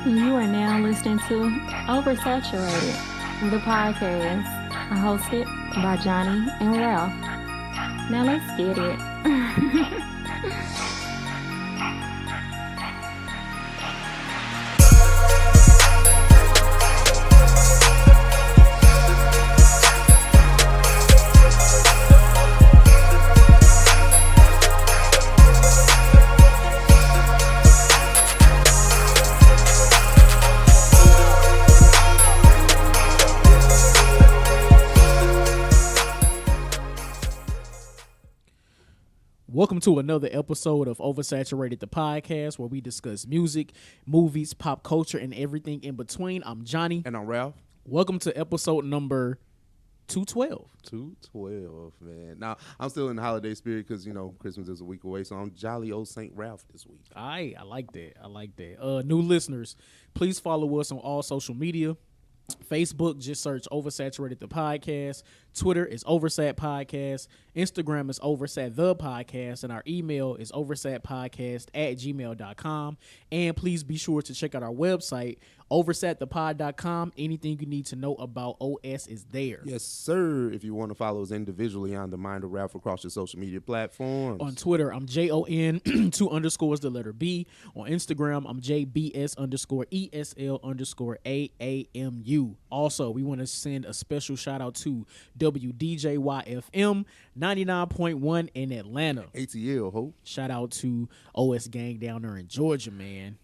You are now listening to Oversaturated, the podcast, hosted by Johnnie and Ralph. Now let's get it. Welcome to another episode of Oversaturated, the podcast, where we discuss music, movies, pop culture, and everything in between. I'm Johnnie. And I'm Ralph. Welcome to episode number 212. 212, man. Now, I'm still in the holiday spirit because, Christmas is a week away, so I'm jolly old St. Ralph this week. I like that. New listeners, please follow us on all social media. Facebook, just search Oversaturated the podcast. Twitter is Oversat Podcast. Instagram is Oversat the Podcast. And our email is oversatpodcast@gmail.com. And please be sure to check out our website, oversatthepod.com. Anything you need to know about OS is there. Yes, sir. If you want to follow us individually on the Mind of Ralph across your social media platforms. On Twitter, I'm JON 2 underscores the letter B. On Instagram, I'm JBS underscore ESL underscore AAMU. Also, we want to send a special shout out to WDJYFM 99.1 in Atlanta. ATL, ho. Shout out to OS Gang down there in Georgia, man.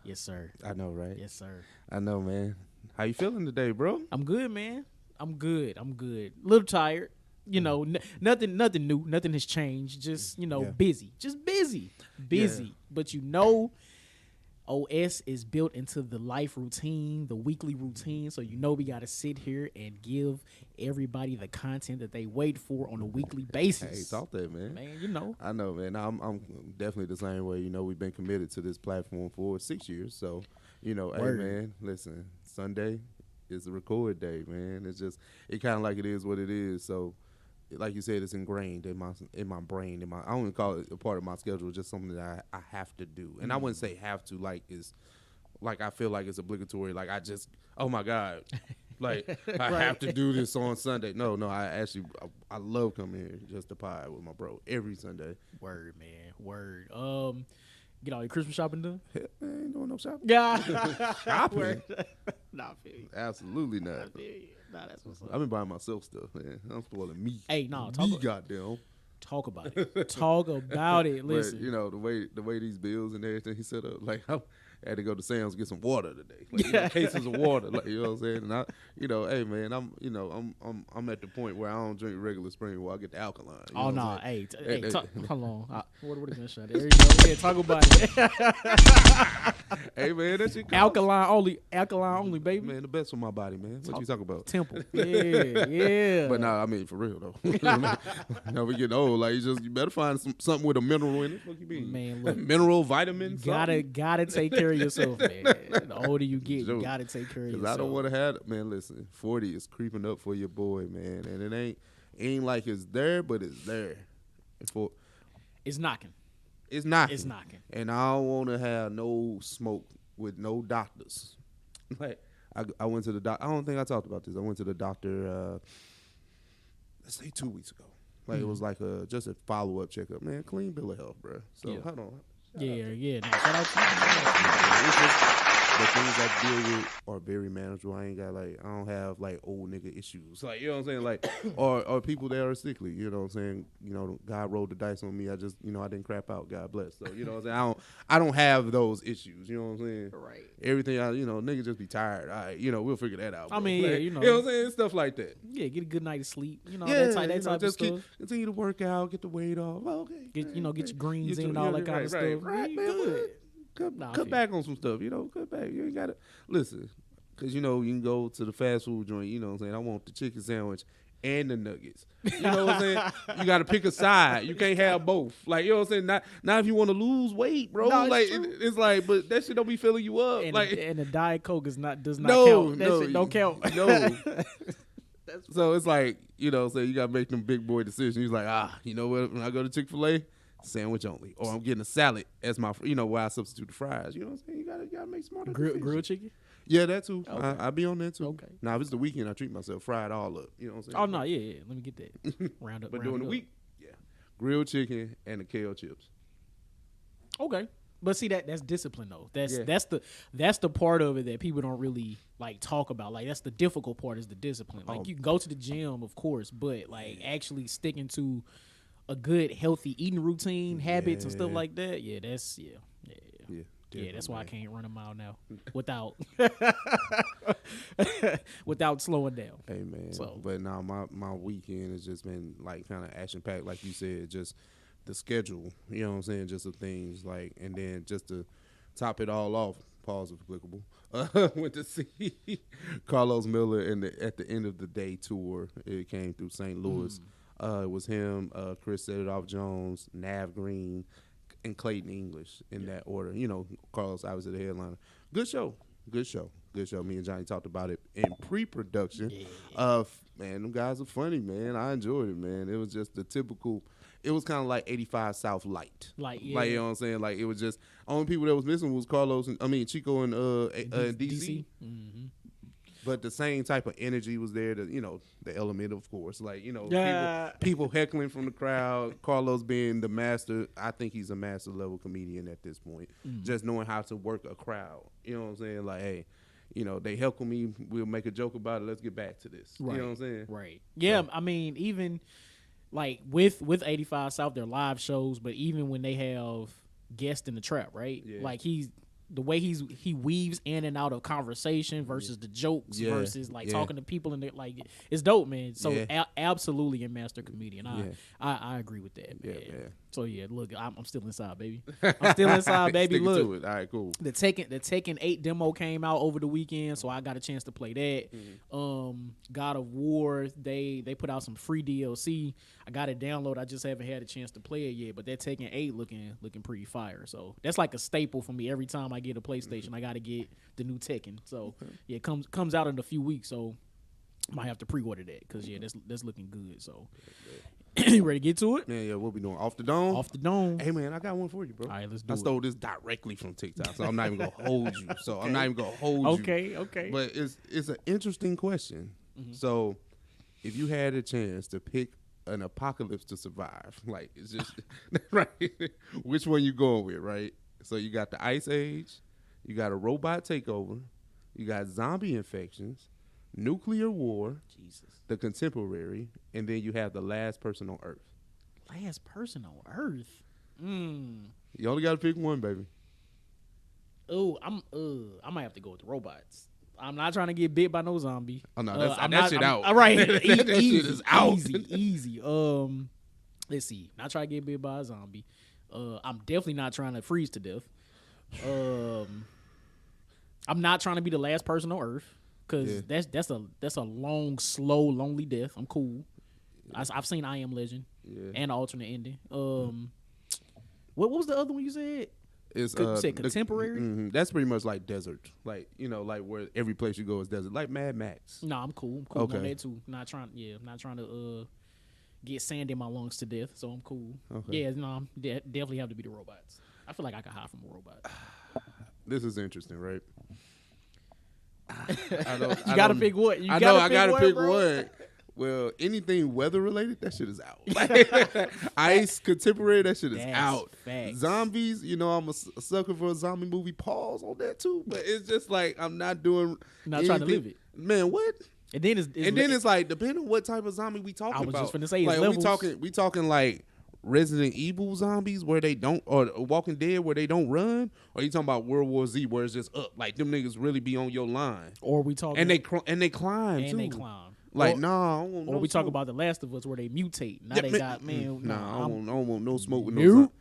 Yes, sir. I know, right? Yes, sir. I know, man. How you feeling today, bro? I'm good, man. I'm good. A little tired. Nothing new. Nothing has changed. Just, busy. Just busy. Yeah. But OS is built into the life routine, the weekly routine. So we got to sit here and give everybody the content that they wait for on a weekly basis. Hey, talk that, man. Man, I know, man. I'm definitely the same way. We've been committed to this platform for 6 years. So, hey, man, listen, Sunday is a record day, man. It's just, it kind of like it is what it is. So, like you said, it's ingrained in my brain. I don't even call it a part of my schedule. It's just something that I have to do. And I wouldn't say have to, I feel like it's obligatory. Like I just, oh my God, like I have to do this on Sunday. No, I love coming here just to pie with my bro every Sunday. Word, man, word. Get all your Christmas shopping done? Hell, man, ain't doing no shopping. Yeah, shopping. Nah, I feel you. Absolutely not. I feel you. Nah, that's what's up. I've been buying myself stuff, man. I'm spoiling me. Hey, no, goddamn. Talk about it. Talk about it. Listen, but, the way these bills and everything he set up, like I had to go to Sam's get some water today, cases of water, you know what I'm saying. And I, hey man, I'm at the point where I don't drink regular spring water. I get the alkaline. Oh no, hey, hold on. What is that shot? There you go. Yeah, talk about it. Hey man, that shit alkaline only, baby. Man, the best for my body, man. What you talking about? Temple. Yeah. But nah, I mean for real though. We getting old. Like you better find something with a mineral in it. What you mean? Man, look, mineral, vitamins. Gotta take care of yourself, man. The older you get, you gotta take care of yourself. I don't want to have man. Listen, 40 is creeping up for your boy, man, and it ain't like it's there, but it's there. It's knocking. It's knocking. It's knocking. And I don't want to have no smoke with no doctors. Like I went to the doctor. I don't think I talked about this. I went to the doctor. Let's say 2 weeks ago. Like it was like just a follow-up checkup. Man, clean bill of health, bro. So hold on. Yeah. No, shout out to you. The things I deal with are very manageable. I don't have old nigga issues. Like, you know what I'm saying? Like, or people that are sickly, you know what I'm saying? God rolled the dice on me. I just, I didn't crap out. God bless. So, you know what I'm saying? I don't have those issues. You know what I'm saying? Right. Everything, niggas just be tired. All right, we'll figure that out. Bro. I mean, yeah, you know what I'm saying? Stuff like that. Yeah, get a good night of sleep. That type of stuff. Continue to work out, get the weight off. Well, okay. Get your greens in and all that kind of stuff. Right, man. Good. Cut back on some stuff, cut back. You ain't got to listen, because you can go to the fast food joint, you know what I'm saying? I want the chicken sandwich and the nuggets. You know what I'm saying? You got to pick a side. You can't have both. Like, you know what I'm saying? Not if you want to lose weight, bro. No, it's like, but that shit don't be filling you up. And the Diet Coke does not count. That shit don't count. No. So it's like, so you got to make them big boy decisions. He's like, you know what? When I go to Chick-fil-A, sandwich only, or I'm getting a salad as my, where I substitute the fries. You know what I'm saying? You gotta make smarter decisions. Grilled chicken. Yeah, that too. Okay. I be on that too. Okay. Now, if it's the weekend, I treat myself, fry it all up. You know what I'm saying? Oh no, yeah. Let me get that. Round up. But round during it the up. week, yeah, grilled chicken and the kale chips. Okay. But see that's discipline though. Yeah. That's the part of it that people don't really like talk about. Like that's the difficult part is the discipline. Like you can go to the gym, of course, but like actually sticking to a good healthy eating routine, habits and stuff like that. Yeah, that's yeah, that's why I can't run a mile now without slowing down. Hey man, So. but now my weekend has just been like kind of action packed, like you said, just the schedule. You know what I'm saying? Just the things like, and then just to top it all off, pause if applicable. Went to see Carlos Miller at the end of the day tour. It came through St. Louis. It was him, Chris Set It Off Jones, Nav Green, and Clayton English in that order. Carlos obviously the headliner. Good show. Me and Johnny talked about it in pre-production. Man, them guys are funny, man. I enjoyed it, man. It was just the typical. It was kind of like 85 South light. Like, you know what I'm saying? Like, it was just only people that was missing was Chico and DC. Mm-hmm. But the same type of energy was there. The element, of course. Like, people heckling from the crowd. Carlos being the master. I think he's a master level comedian at this point. Just knowing how to work a crowd. You know what I'm saying? Like, hey, they heckle me. We'll make a joke about it. Let's get back to this. Right. You know what I'm saying? Right. Yeah. So. I mean, even like with 85 South, their live shows, but even when they have guests in the trap, right? Yeah. Like the way he weaves in and out of conversation versus the jokes versus like talking to people and like it's dope, man. So absolutely a master comedian. I agree with that, man. Yeah. So look, I'm still inside, baby. I'm still inside, baby. Look, to it. All right, cool. The Tekken 8 demo came out over the weekend, so I got a chance to play that. God of War, they put out some free DLC. I got it download. I just haven't had a chance to play it yet, but that Tekken 8 looking pretty fire. So that's like a staple for me. Every time I get a PlayStation, I got to get the new Tekken. So it comes out in a few weeks. So might have to pre-order that because that's looking good. So. You ready to get to it? Yeah, what we doing? Off the dome? Off the dome. Hey, man, I got one for you, bro. All right, let's do it. I stole this directly from TikTok, so I'm not even going to hold you. I'm not even going to hold you. Okay. But it's an interesting question. Mm-hmm. So if you had a chance to pick an apocalypse to survive, like it's just, right, which one you going with, right? So you got the Ice Age, you got a robot takeover, you got zombie infections, nuclear war, the contemporary, and then you have the last person on Earth. Last person on Earth? You only got to pick one, baby. Oh, I might have to go with the robots. I'm not trying to get bit by no zombie. Oh no, that shit out. All right, that shit is out. Easy. Let's see. Not trying to get bit by a zombie. I'm definitely not trying to freeze to death. I'm not trying to be the last person on Earth. Cause that's a long, slow, lonely death. I'm cool. I've seen I Am Legend and an alternate ending. What was the other one you said? It's you said contemporary. That's pretty much like desert, like like where every place you go is desert, like Mad Max. No, I'm cool. Okay. On that too. I'm not trying to get sand in my lungs to death. So I'm cool. Okay. Yeah, no, I'm definitely have to be the robots. I feel like I could hide from a robot. This is interesting, right? You gotta pick what? I gotta pick one. Well, anything weather related, that shit is out. Ice, contemporary, that shit is out. Facts. Zombies, I'm a sucker for a zombie movie. Pause on that too, but it's just like I'm not doing. Not trying to live it, man. What? And then it's like depending on what type of zombie we talking about. I was just finna say, like levels. we talking like Resident Evil zombies where they don't, or Walking Dead where they don't run, or you talking about World War Z where it's just up, like them niggas really be on your line, or we talking and they climb too. They climb. Like or we talk about The Last of Us where they mutate. Now they got I don't want no smoke with no.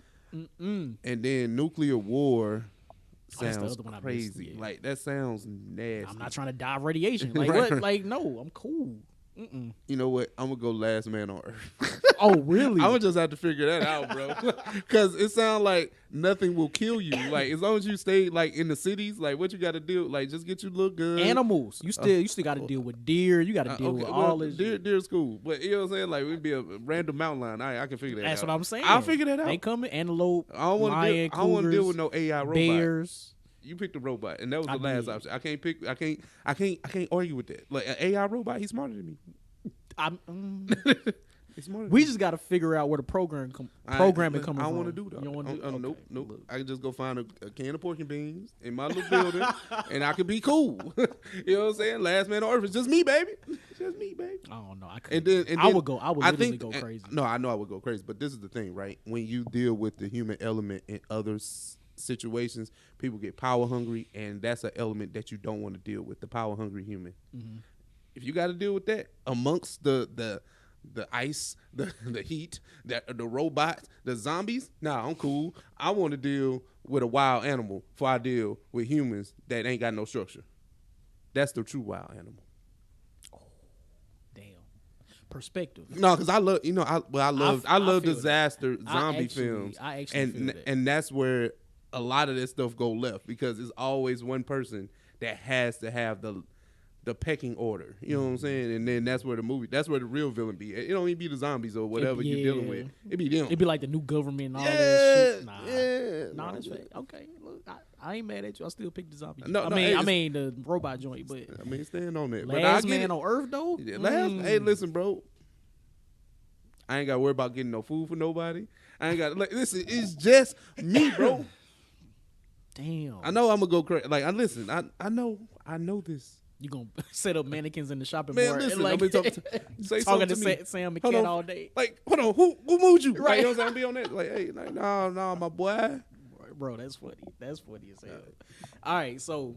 And then nuclear war sounds crazy. Like that sounds nasty. I'm not trying to die of radiation. Like what? Like no, I'm cool. You know what? I'm gonna go last man on earth. Oh, really? I'm gonna just have to figure that out, bro. Because it sounds like nothing will kill you. Like as long as you stay like in the cities, like what you got to do, like just get you look good. Animals. You still got to deal with deer. You got to deal with all this. Deer's cool, but you know what I'm saying? Like it'd be a random mountain lion. I can figure that out. That's what I'm saying. I'll figure that out. They coming antelope, I don't want lion, to. I don't want to deal cougars, with no AI robot. bears. You picked the robot, and that was the I last did. option. I can't pick. I can't argue with that. Like an AI robot, he's smarter than me. He's smarter. We just got to figure out where the programming coming I from. don't want to do that. You don't want to do? Okay. Nope. Look. I can just go find a can of pork and beans in my little building, and I could be cool. You know what I'm saying? Last man on earth. It's just me, baby. It's just me, baby. I don't know. I And couldn't. then I would literally go crazy. No, I know I would go crazy. But this is the thing, right? When you deal with the human element in other situations, people get power hungry, and that's an element that you don't want to deal with. The power hungry human. Mm-hmm. If you got to deal with that amongst the ice, the heat, the robots, the zombies, nah, I'm cool. I want to deal with a wild animal before I deal with humans that ain't got no structure. That's the true wild animal. Damn. Perspective. No, because I love, I love disaster zombie films. I actually feel that. And that's where a lot of this stuff go left, because it's always one person that has to have the pecking order. You know what I'm saying? And then that's where the real villain be. It don't even be the zombies or whatever you're dealing with. It be them. It'd be like the new government and all that shit. Nah, that's fake. Okay, look, I ain't mad at you. I still pick the zombie. No, I mean the robot joint, but stand on that. Last man on earth though. Yeah, hey, listen, bro. I ain't got to worry about getting no food for nobody. I ain't got. Listen, it's just me, bro. Damn. I know I'm gonna go crazy. Like, I know this. You gonna set up mannequins in the shopping Man, mart? listen, Like, I'm talking to me. Sam Hold McCann on. all day. Like, hold on, who moved you? Right. Like, you know what I'm saying? Be on that. Like, hey, like, no, my boy. Bro, that's funny. That's funny as hell. All right, so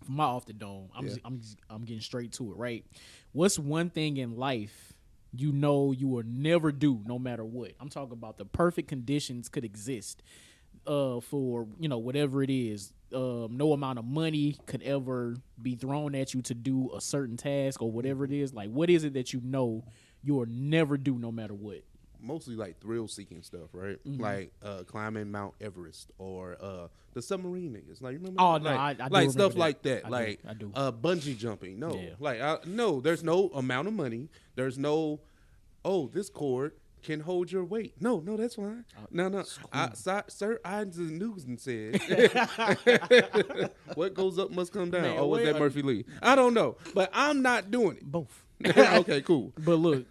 for my off the dome, I'm getting straight to it. Right, what's one thing in life you know you will never do, no matter what? I'm talking about the perfect conditions could exist for whatever it is. No amount of money could ever be thrown at you to do a certain task or whatever it is. Like, what is it that you know you will never do, no matter what? Mostly like thrill-seeking stuff, right? Mm-hmm. Like climbing Mount Everest or the submarine niggas. Like, you remember? Oh, that? no, like, I do like remember stuff that. like that. I do. Bungee jumping. No, Yeah. no. There's no amount of money. There's no. Oh, this cord can hold your weight. No, that's fine. No. Sir Isaac Newton said, "What goes up must come down." Man, was that Murphy Lee? I don't know, but I'm not doing it. Both. Okay, cool. But look,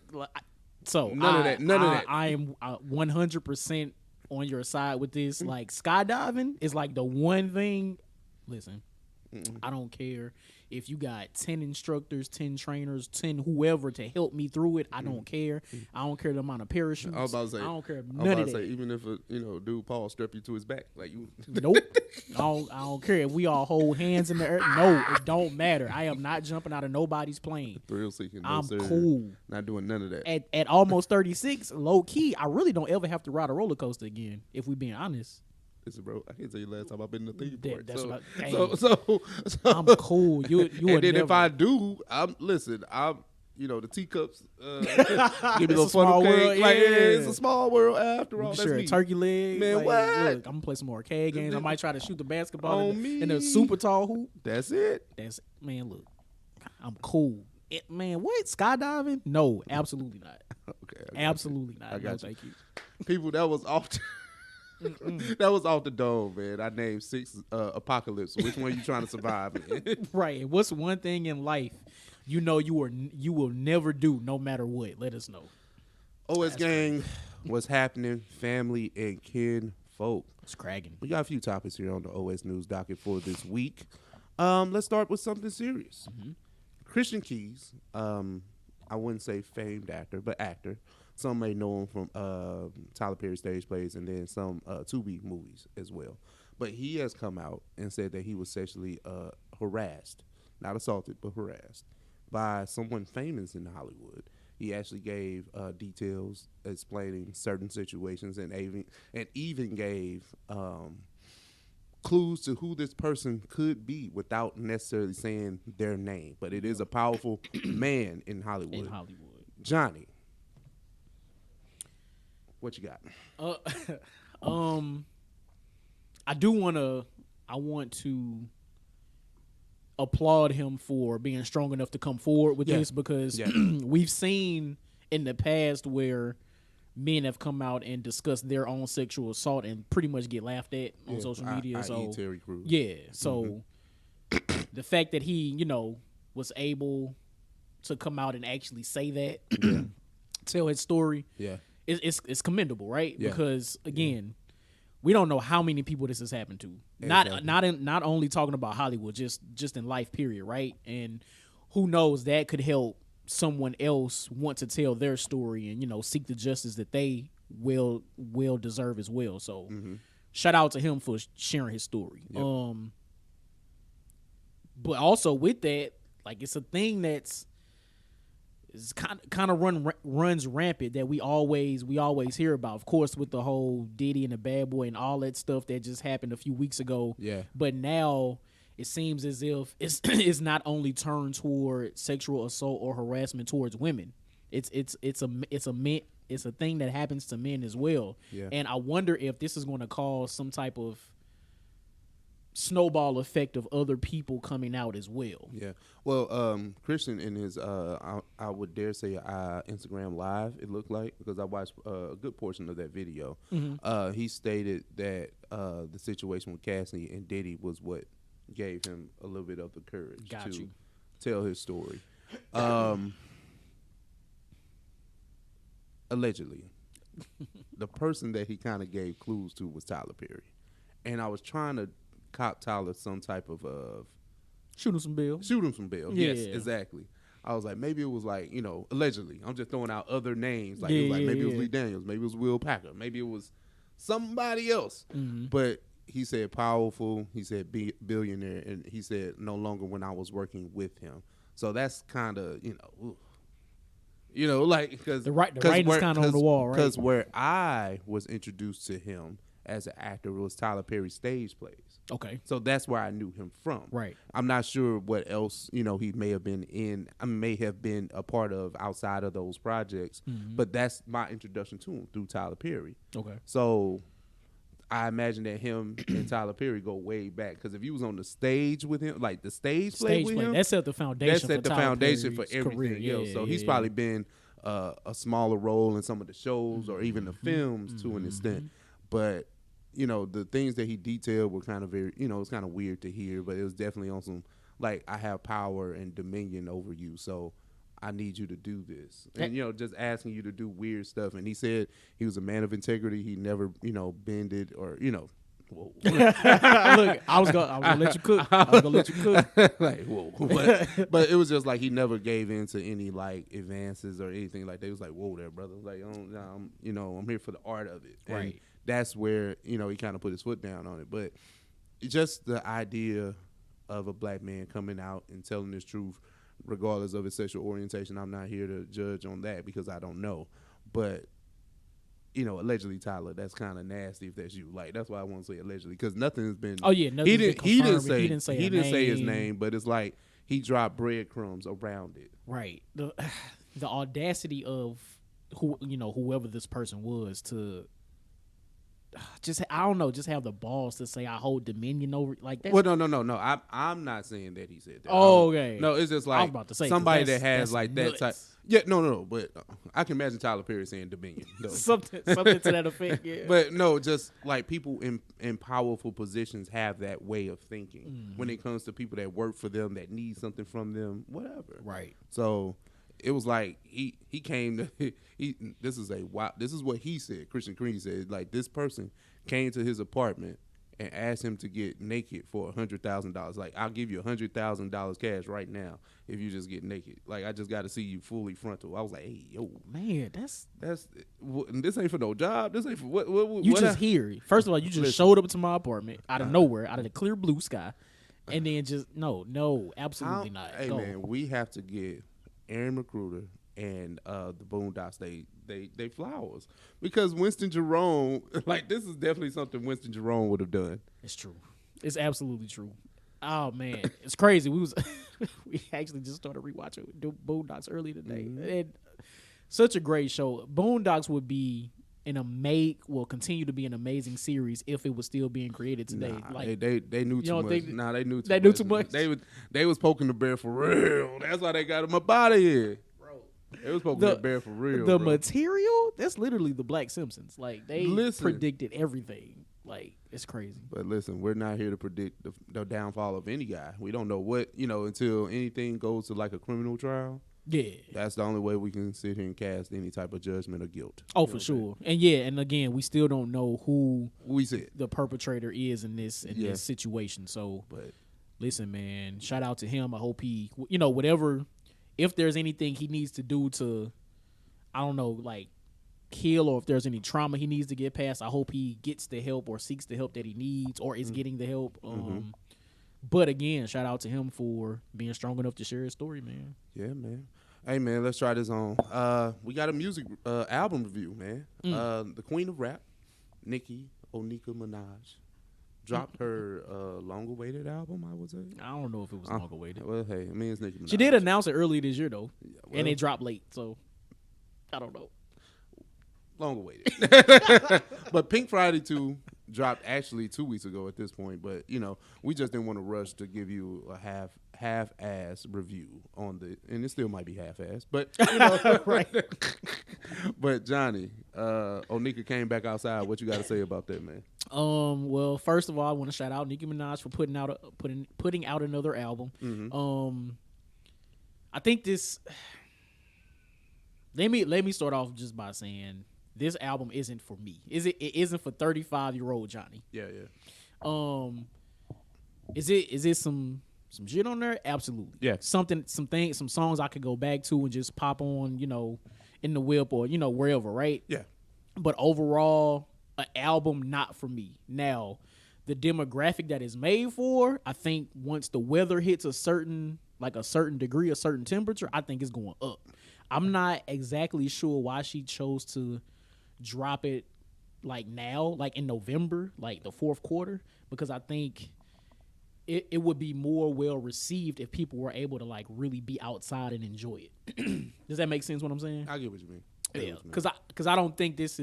so None of that. I am 100% on your side with this. Like, skydiving is like the one thing. Listen, I don't care if you got 10 instructors, 10 trainers, 10 whoever to help me through it. I don't care. I don't care the amount of parachutes. I was about to say, I don't care none of that. Even if dude Paul strap you to his back, like you. Nope. I don't care if we all hold hands in the air. No, it don't matter. I am not jumping out of nobody's plane. Thrill seeking. I'm cool. Not doing none of that. At almost 36, low key, I really don't ever have to ride a roller coaster again, if we being honest. Listen, bro, I can't tell you last time I've been in the theme park. So I'm cool. You and then never. if I do, I'm the teacups. Give me a little small funnel world, cake. Like, yeah. it's a small world after all. You That's sure, me. turkey leg. Man, like, what? Look, I'm gonna play some more arcade games. I might try to shoot the basketball On in the super tall hoop. That's it. Man. Look, I'm cool. Man, what, skydiving? No, absolutely not. Okay, absolutely not. I got Thank you. People, that was off. That was off the dome, man. I named 6 apocalypse. Which one you trying to survive in? Right. What's one thing in life you know you will never do, no matter what? Let us know. OS gang, what's happening? Family and kin folk. It's cracking. We got a few topics here on the OS News docket for this week. Let's start with something serious. Mm-hmm. Christian Keys, I wouldn't say famed actor, but actor. Some may know him from Tyler Perry stage plays and then some Tubi movies as well. But he has come out and said that he was sexually harassed, not assaulted, but harassed by someone famous in Hollywood. He actually gave details explaining certain situations and even gave clues to who this person could be without necessarily saying their name. But it is a powerful man in Hollywood. Johnny, what you got? I want to applaud him for being strong enough to come forward with this, because we've seen in the past where men have come out and discussed their own sexual assault and pretty much get laughed at on social media. So Terry Crews. So the fact that he, was able to come out and actually say that, tell his story, it's commendable, right? Yeah. Because again, we don't know how many people this has happened to. Exactly. Not only talking about Hollywood, just in life, period, right? And who knows, that could help someone else want to tell their story and seek the justice that they will deserve as well. So shout out to him for sharing his story. Yep. But also with that, like, it's a thing that's kind of runs rampant that we always hear about. Of course, with the whole Diddy and the Bad Boy and all that stuff that just happened a few weeks ago. Yeah. But now it seems as if it's not only turned toward sexual assault or harassment towards women. It's a thing that happens to men as well. Yeah. And I wonder if this is going to cause some type of snowball effect of other people coming out as well. Yeah. Well, Christian in his I would dare say Instagram Live, it looked like, because I watched a good portion of that video. He stated that the situation with Cassie and Diddy was what gave him a little bit of the courage to tell his story. Allegedly, the person that he kind of gave clues to was Tyler Perry, and I was trying to cop Tyler some type of shoot him some bill. Yeah. Yes, exactly. I was like, maybe it was like, allegedly. I'm just throwing out other names. Like, it was like maybe it was Lee Daniels, maybe it was Will Packer, maybe it was somebody else. But he said powerful. He said billionaire, and he said no longer when I was working with him. So that's kind of like, because the writing's kind of on the wall, right? Because where I was introduced to him as an actor was Tyler Perry's stage plays. Okay. So that's where I knew him from. Right. I'm not sure what else, he may have been in, I may have been a part of outside of those projects, but that's my introduction to him, through Tyler Perry. Okay. So I imagine that him and Tyler Perry go way back, because if you was on the stage with him, like the stage play with him, that set the foundation. That set the foundation for everything else. So he's probably been a smaller role in some of the shows or even the films to an extent, but the things that he detailed were kind of very, it's kind of weird to hear, but it was definitely on some, like, I have power and dominion over you, so I need you to do this. And, just asking you to do weird stuff. And he said he was a man of integrity. He never, bended or, whoa. Look, I was gonna let you cook. Like, whoa. But it was just like he never gave in to any, like, advances or anything like that. It was like, whoa there, brother. Like, I'm here for the art of it. And right. That's where, he kind of put his foot down on it. But just the idea of a black man coming out and telling his truth, regardless of his sexual orientation, I'm not here to judge on that because I don't know. But, allegedly, Tyler, that's kind of nasty if that's you. Like, that's why I want to say allegedly, because nothing has been. Oh yeah, he didn't say his name, but it's like he dropped breadcrumbs around it. Right. The audacity of whoever this person was to. Just have the balls to say I hold dominion over, like that. Well, no. I'm not saying that he said that. Oh, okay. No, it's just like, I was about to say, somebody that has like nuts. That type. Yeah, no. But I can imagine Tyler Perry saying dominion. something to that effect. Yeah. But no, just like people in powerful positions have that way of thinking when it comes to people that work for them, that need something from them, whatever. Right. So it was like he came to this is what he said. Christian Creed said, like, this person came to his apartment and asked him to get naked for $100,000. Like, I'll give you $100,000 cash right now if you just get naked. Like, I just got to see you fully frontal. I was like, hey, yo, man, that's this ain't for no job. This ain't for what you what just here. First of all, you just showed up to my apartment out of nowhere, out of the clear blue sky, and then just no, absolutely not. Hey, man, we have to get Aaron McGruder and the Boondocks they flowers, because Winston Jerome, like, this is definitely something Winston Jerome would have done. It's true. It's absolutely true. Oh man, it's crazy. We actually just started rewatching Boondocks early today, and such a great show. Boondocks would be will continue to be an amazing series if it was still being created today. Nah, they knew too much. They knew too much. They knew too much. They was poking the bear for real. That's why they got him up out of here. It was poking the bear for real. The material, that's literally the Black Simpsons. Like they predicted everything. Like it's crazy. But listen, we're not here to predict the downfall of any guy. We don't know what, until anything goes to like a criminal trial. Yeah. That's the only way we can sit here and cast any type of judgment or guilt. Oh, for sure. And and again, we still don't know who the perpetrator is in this situation. So, but listen, man, shout out to him. I hope he, whatever, if there's anything he needs to do to, I don't know, like heal, or if there's any trauma he needs to get past, I hope he gets the help or seeks the help that he needs or is getting the help. But again, shout out to him for being strong enough to share his story, man. Yeah, man. Hey, man, let's try this on. We got a music album review, man. The Queen of Rap, Nicki Minaj, dropped her long-awaited album, I would say. I don't know if it was long-awaited. Well, hey, it's Nicki Minaj. She did announce it earlier this year, though, and it dropped late, so I don't know. Long-awaited. But Pink Friday 2 dropped actually 2 weeks ago at this point, but, we just didn't want to rush to give you a half-ass review on and it still might be half-ass, but, right. But Johnny, Onika came back outside. What you got to say about that, man? Well, first of all, I want to shout out Nicki Minaj for putting out another album. I think this. Let me start off just by saying this album isn't for me. It isn't for 35-year-old Johnny. Yeah. Is it some shit on there? Absolutely. Yeah. Some songs I could go back to and just pop on, in the whip or wherever, right? Yeah. But overall, an album not for me. Now, the demographic that is made for, I think once the weather hits a certain degree, a certain temperature, I think it's going up. I'm not exactly sure why she chose to drop it like now, like in November, like the fourth quarter, because I think it would be more well received if people were able to like really be outside and enjoy it. Does that make sense what I'm saying? I get what you mean. Yeah, because I don't think this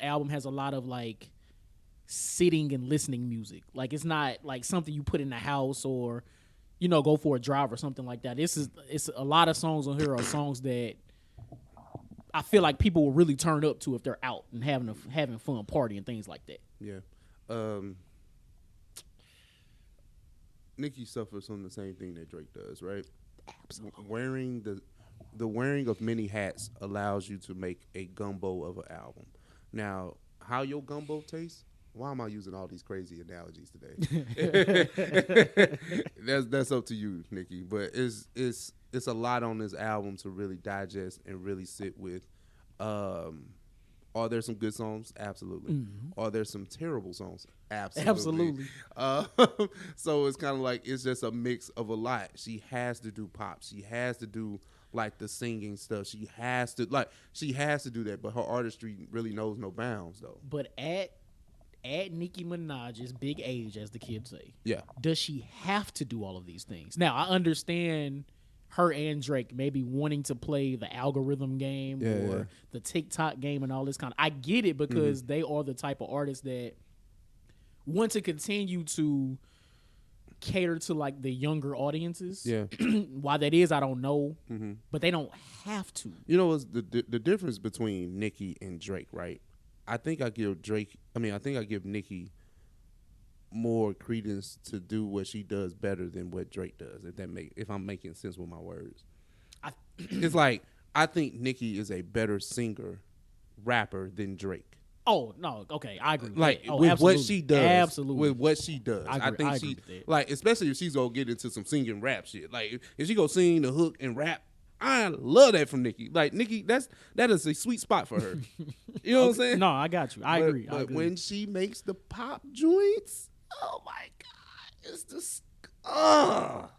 album has a lot of like sitting and listening music. Like it's not like something you put in the house or go for a drive or something like that. It's a lot of songs on here are songs that I feel like people will really turn up to if they're out and having fun, party and things like that. Yeah. Nicki suffers from the same thing that Drake does, right? Absolutely. The wearing of many hats allows you to make a gumbo of an album. Now, how your gumbo tastes? Why am I using all these crazy analogies today? That's up to you, Nicki. But it's a lot on this album to really digest and really sit with. Are there some good songs? Absolutely. Mm-hmm. Are there some terrible songs? Absolutely. So it's kind of like it's just a mix of a lot. She has to do pop. She has to do like the singing stuff. She has to do that. But her artistry really knows no bounds, though. But at Nicki Minaj's big age, as the kids say, yeah, does she have to do all of these things? Now, I understand her and Drake maybe wanting to play the algorithm game or the TikTok game and all this kind of. I get it because they are the type of artists that want to continue to cater to like the younger audiences. Yeah. Why that is, I don't know, but they don't have to. What's the difference between Nicki and Drake, right? I think I give Nicki more credence to do what she does better than what Drake does. If I'm making sense with my words, it's like I think Nicki is a better singer, rapper than Drake. Oh no, okay, I agree. Like with absolutely. What she does, absolutely. With what she does, I think she like, especially if she's gonna get into some singing rap shit. Like if she go sing the hook and rap. I love that from Nicki. Like Nicki, that is a sweet spot for her. You know what I'm saying? No, I got you. I agree. But when she makes the pop joints, oh my god, it's just oh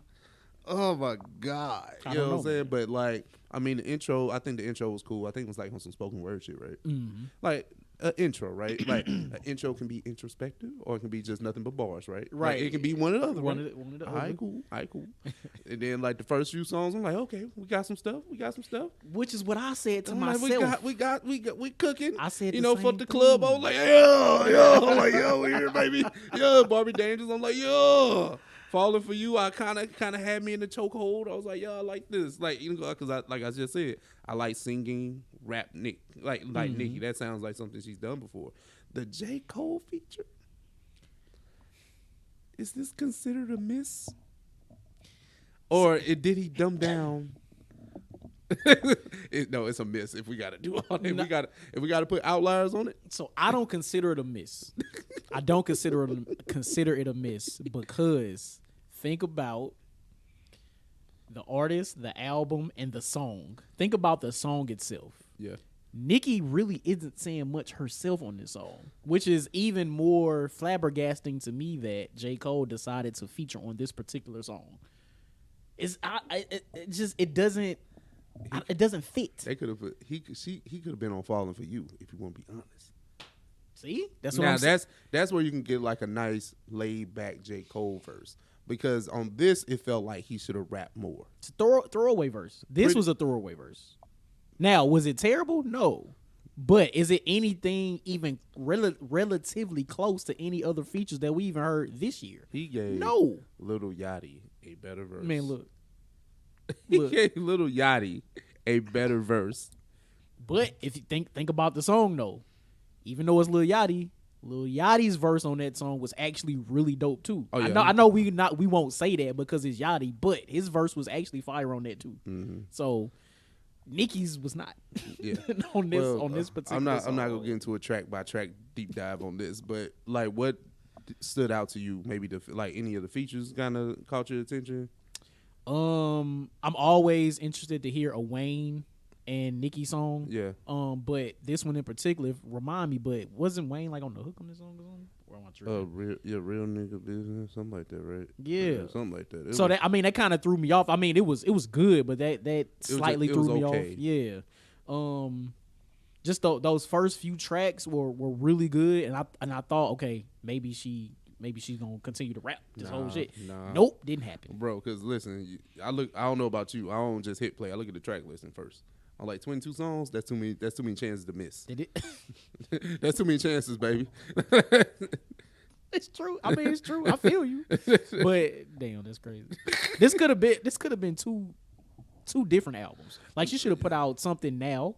my god. You know what I'm saying? But like, I mean, the intro. I think the intro was cool. I think it was like on some spoken word shit, right? Mm-hmm. Like an intro, right? Like an intro can be introspective, or it can be just nothing but bars, right? Right. Like, it can be one or the other. One Right? of the All right, cool. And then like the first few songs, I'm like, okay, we got some stuff. Which is what I said to I'm myself. like, we cooking. I said, you the know, same for the club. I was like, I'm like, yo, we here, baby. Yeah, Barbie Dangerous. I'm like, yo. Falling for You, I kind of had me in the chokehold. I was like, yeah, I like this, like, you know, because like I just said, I like singing rap like Nicki. That sounds like something she's done before. The J. Cole feature, is this considered a miss, or did he dumb down? No, it's a miss. If we got to do all that, if we got to put outliers on it. So I don't consider it a miss. I don't consider it a miss because think about the artist, the album, and the song. Think about the song itself. Yeah. Nicki really isn't saying much herself on this song, which is even more flabbergasting to me that J. Cole decided to feature on this particular song. It doesn't fit. They could have he could have been on Falling for You, if you want to be honest. See, that's what I'm saying. That's where you can get like a nice laid back J. Cole verse, because on this it felt like he should have rapped more. It's a throwaway verse. This was a throwaway verse. Now, was it terrible? No, but is it anything even relatively close to any other features that we even heard this year? He gave Lil Yachty a better verse. Man, look. He gave Lil Yachty a better verse. But if you think about the song though, even though it's Lil Yachty's verse on that song was actually really dope too. Oh, yeah. I know we won't say that because it's Yachty, but his verse was actually fire on that too. Mm-hmm. So Nicki's was not. Yeah. on this particular song. I'm not gonna get into a track by track deep dive on this, but like what stood out to you? Maybe like any of the features kind of caught your attention. I'm always interested to hear a Wayne and Nicki song. Yeah. But this one in particular remind me. But wasn't Wayne like on the hook on this song? Or am I tripping? Real nigga business, something like that, right? Yeah, something like that. That kind of threw me off. I mean, it was good, but that slightly threw me off. Yeah. Just those first few tracks were really good, and I thought, okay, maybe she's gonna continue to rap this whole shit. Nope, didn't happen, bro. Because listen, I don't know about you. I don't just hit play. I look at the track listing first. I'm like 22 songs. That's too many. That's too many chances to miss. Did it? That's too many chances, baby. It's true. I mean, it's true. I feel you. But damn, that's crazy. This could have been two different albums. Like she should have put out something now,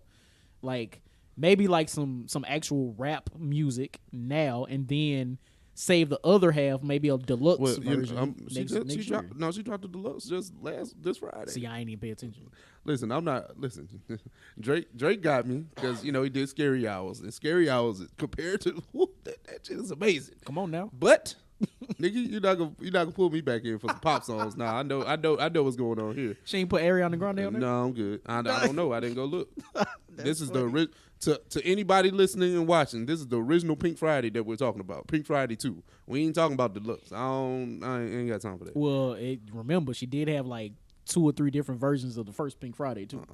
like maybe like some actual rap music now, and then save the other half, maybe a deluxe version. She dropped the deluxe just this Friday. See, I ain't even pay attention. Listen, Drake got me because he did Scary Hours, and Scary Hours compared to that shit is amazing. Come on now, but nigga, you're not gonna pull me back in for some pop songs. Nah, I know what's going on here. She ain't put Ariana Grande on there. No, I'm good. I don't know. I didn't go look. This is funny. To anybody listening and watching, this is the original Pink Friday that we're talking about. Pink Friday 2. We ain't talking about deluxe. I ain't got time for that. Well, remember she did have like 2 or 3 different versions of the first Pink Friday too.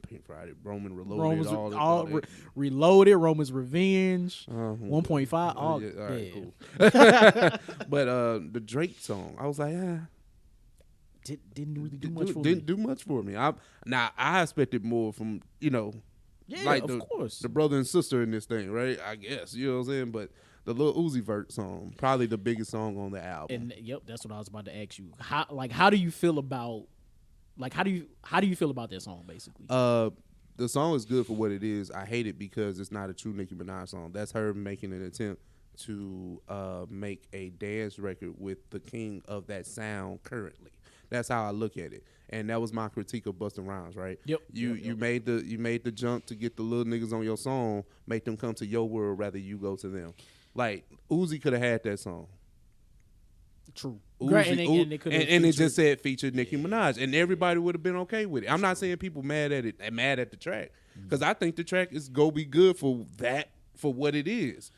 Pink Friday, Roman Reloaded, Reloaded, Roman's Revenge, 1.5. All right, cool. But the Drake song, I was like, didn't really do much for me. Didn't do much for me. I expected more from Yeah, like of course. The brother and sister in this thing, right? I guess, you know what I'm saying? But the Lil Uzi Vert song, probably the biggest song on the album. And that's what I was about to ask you. How do you feel about how do you feel about that song basically? The song is good for what it is. I hate it because it's not a true Nicki Minaj song. That's her making an attempt to make a dance record with the king of that sound currently. That's how I look at it. And that was my critique of Busta Rhymes, right? Yep. You made the jump to get the little niggas on your song, make them come to your world rather you go to them. Like Uzi could have had that song. True. And it just said featured Nicki Minaj, and everybody would have been okay with it. I'm not saying people mad at it, mad at the track, because I think the track is go be good for what it is.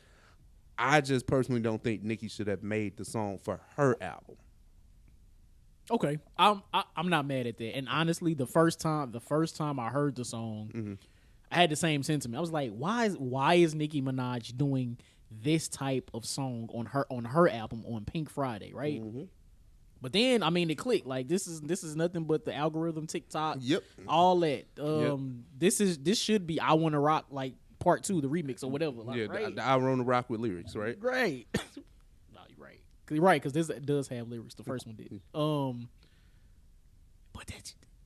I just personally don't think Nicki should have made the song for her album. Okay, I'm not mad at that. And honestly, the first time I heard the song, I had the same sentiment. I was like, why is Nicki Minaj doing this type of song on her album on Pink Friday, right? Mm-hmm. But then, I mean, it clicked. Like this is nothing but the algorithm, TikTok, Yep. all that. This should be I Wanna Rock like part 2, the remix or whatever. Like, Yeah, right? the I Wanna Rock with lyrics, right? Great. No, you're right. You're right, because this does have lyrics. The first one did. But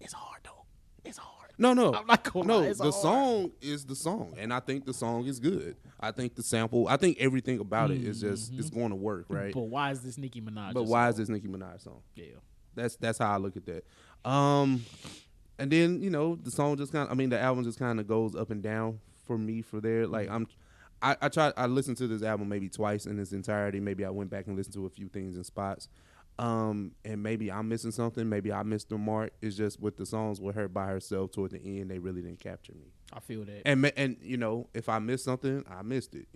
it's hard though. It's hard. No, I'm not gonna lie, it's the hard. song is the song, and I think the song is good. I think the sample, I think everything about it is just it's going to work, right? But why is this Nicki Minaj? But why is this Nicki Minaj song? Yeah. That's how I look at that. And then the song just the album just kind of goes up and down for me for there. Like I listened to this album maybe twice in its entirety. Maybe I went back and listened to a few things in spots. And maybe I'm missing something. Maybe I missed the mark. It's just with the songs with her by herself toward the end, they really didn't capture me. I feel that. And if I missed something, I missed it.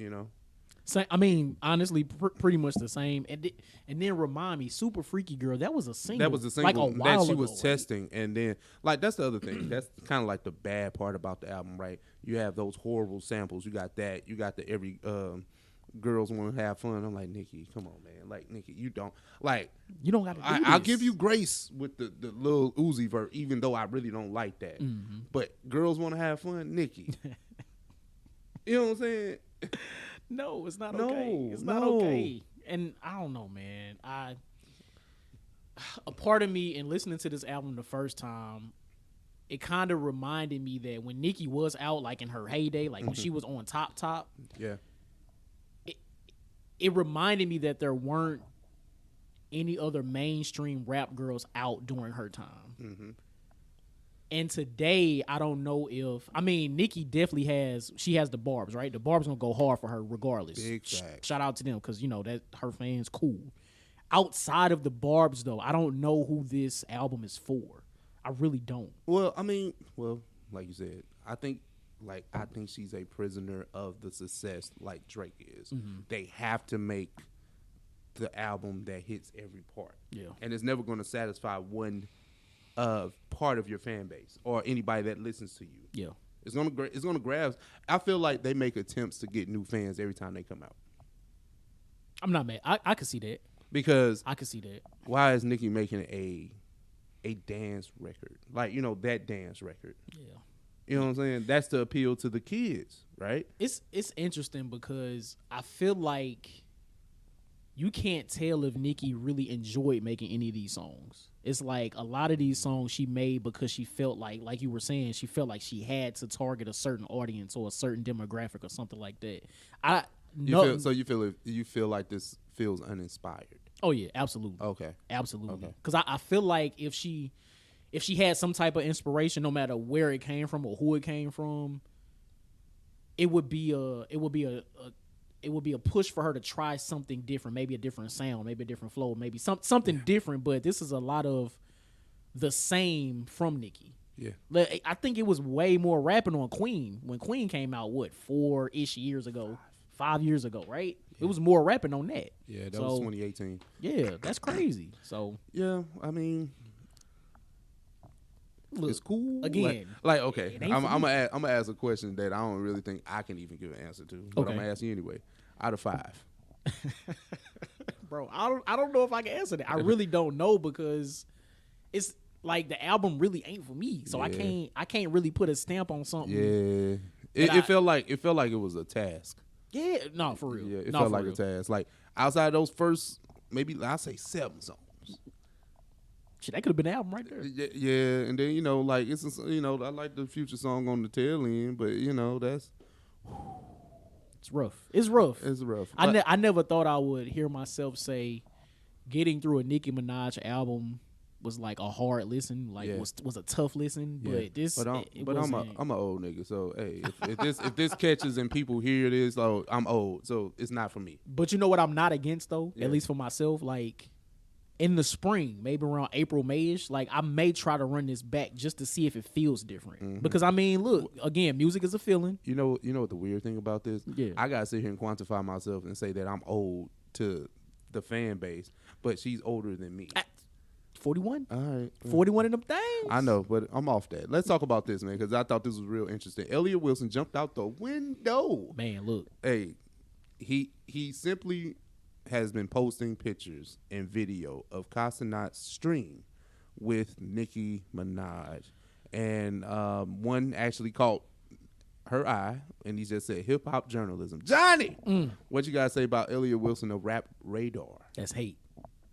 I mean, honestly, pretty much the same. And then remind me, Super Freaky Girl, that was a single. That was a single like a while that she ago, was right? testing, and then that's the other thing. That's kind of like the bad part about the album, right? You have those horrible samples. You got that. You got the every girls want to have fun. I'm like, Nicki, come on, man. Like, Nicki, you don't got to do this. I'll give you grace with the little Uzi verse, even though I really don't like that. Mm-hmm. But girls want to have fun, Nicki. You know what I'm saying? No, it's not okay. It's not No. okay. And I don't know, man. A part of me in listening to this album the first time, it kind of reminded me that when Nicki was out, like in her heyday, like when she was on top, Yeah. it reminded me that there weren't any other mainstream rap girls out during her time. Mm-hmm. And today, I don't know if Nicki definitely has the Barbs, right? The Barbs gonna go hard for her regardless. Big facts. Shout out to them because that her fans cool. Outside of the Barbs, though, I don't know who this album is for. I really don't. Well, like you said, I think she's a prisoner of the success like Drake is. Mm-hmm. They have to make the album that hits every part. Yeah. And it's never going to satisfy one part of your fan base or anybody that listens to you. Yeah. It's gonna grab. I feel like they make attempts to get new fans every time they come out. I'm not mad. I can see that. Because I can see that. why is Nicki making a dance record? Like, that dance record. Yeah. You know what I'm saying? That's to appeal to the kids, right? It's interesting because I feel like you can't tell if Nicki really enjoyed making any of these songs. It's like a lot of these songs she made because she felt like you were saying, she felt like she had to target a certain audience or a certain demographic or something like that. You feel like this feels uninspired. Oh yeah, absolutely. Okay. Absolutely. Okay. Because I feel like if she had some type of inspiration, no matter where it came from or who it came from, it would be a push for her to try something different, maybe a different sound, maybe a different flow, maybe something different. But this is a lot of the same from Nicki. Yeah. Like, I think it was way more rapping on Queen when Queen came out. 4-ish years ago, 5 years ago, right? Yeah. It was more rapping on that. Yeah, that was 2018. Yeah, that's crazy. So yeah, I mean, look, it's cool. Again, like okay, I'm gonna ask a question that I don't really think I can even give an answer to, but Okay. I'm gonna ask you anyway. Out of 5, bro, I don't know if I can answer that. I really don't know because it's like the album really ain't for me, so Yeah. I can't really put a stamp on something. Yeah, it felt like it was a task. Yeah, no, for real. Yeah, it No, felt for like real. a task. Like outside those first, maybe I'll say 7 songs. Shit, that could have been the album right there. Yeah, and then like it's I like the Future song on the tail end, but that's It's rough. It's rough. it's rough. I never thought I would hear myself say getting through a Nicki Minaj album was like a hard listen, like Yeah. was a tough listen. Yeah. But this, I'm wasn't. an old nigga, so hey, if this catches and people hear this, oh, I'm old, so it's not for me. But you know what I'm not against though, Yeah. at least for myself, like in the spring, maybe around April, Mayish, like I may try to run this back just to see if it feels different. Mm-hmm. Because I mean, look, again, music is a feeling. You know what the weird thing about this? Yeah. I gotta sit here and quantify myself and say that I'm old to the fan base, but she's older than me. 41. All right. 41 of them things. I know, but I'm off that. Let's talk about this, man, because I thought this was real interesting. Elliot Wilson jumped out the window. Man, look. Hey, he simply has been posting pictures and video of Casanat's stream with Nicki Minaj. And one actually caught her eye, and he just said, hip-hop journalism. Johnny! What you got to say about Elliot Wilson of Rap Radar? That's hate.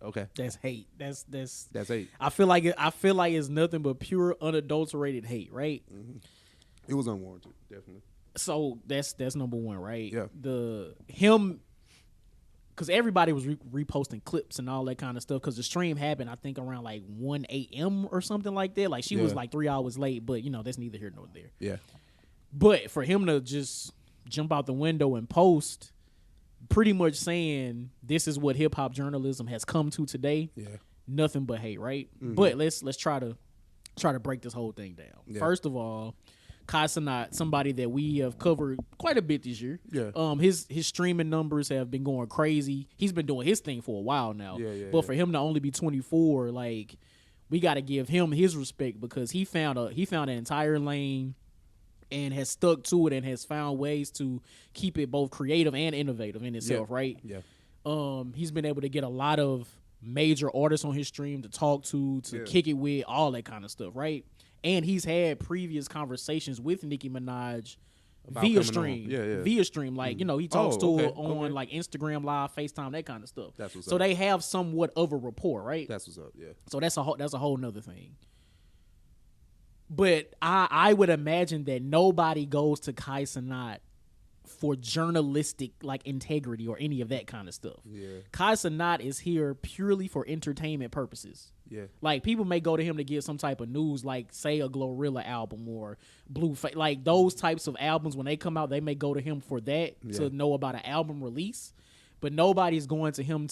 Okay. That's hate. That's hate. I feel like it's nothing but pure unadulterated hate, right? Mm-hmm. It was unwarranted, definitely. So that's number one, right? Yeah. Because everybody was reposting clips and all that kind of stuff. Because the stream happened, I think, around like 1 a.m. or something like that. Like she was like 3 hours late, but that's neither here nor there. Yeah. But for him to just jump out the window and post, pretty much saying this is what hip hop journalism has come to today. Yeah. Nothing but hate, right? Mm-hmm. But let's try to break this whole thing down. Yeah. First of all, Kai Cenat, somebody that we have covered quite a bit this year. Yeah. His streaming numbers have been going crazy. He's been doing his thing for a while now. But for him to only be 24, like, we got to give him his respect because he found an entire lane and has stuck to it and has found ways to keep it both creative and innovative in itself, right? Yeah. He's been able to get a lot of major artists on his stream to talk to kick it with, all that kind of stuff, right? And he's had previous conversations with Nicki Minaj via stream. Via stream. Like, he talks to her on like Instagram Live, FaceTime, that kind of stuff. That's what's so up. They have somewhat of a rapport, right? That's what's up, yeah. So that's a whole nother thing. But I would imagine that nobody goes to Kai Cenat for journalistic like integrity or any of that kind of stuff. Yeah. Kai Cenat is here purely for entertainment purposes. Yeah. Like, people may go to him to get some type of news, like say a Glorilla album or Blueface, like those types of albums. When they come out, they may go to him for that, to know about an album release. But nobody's going to him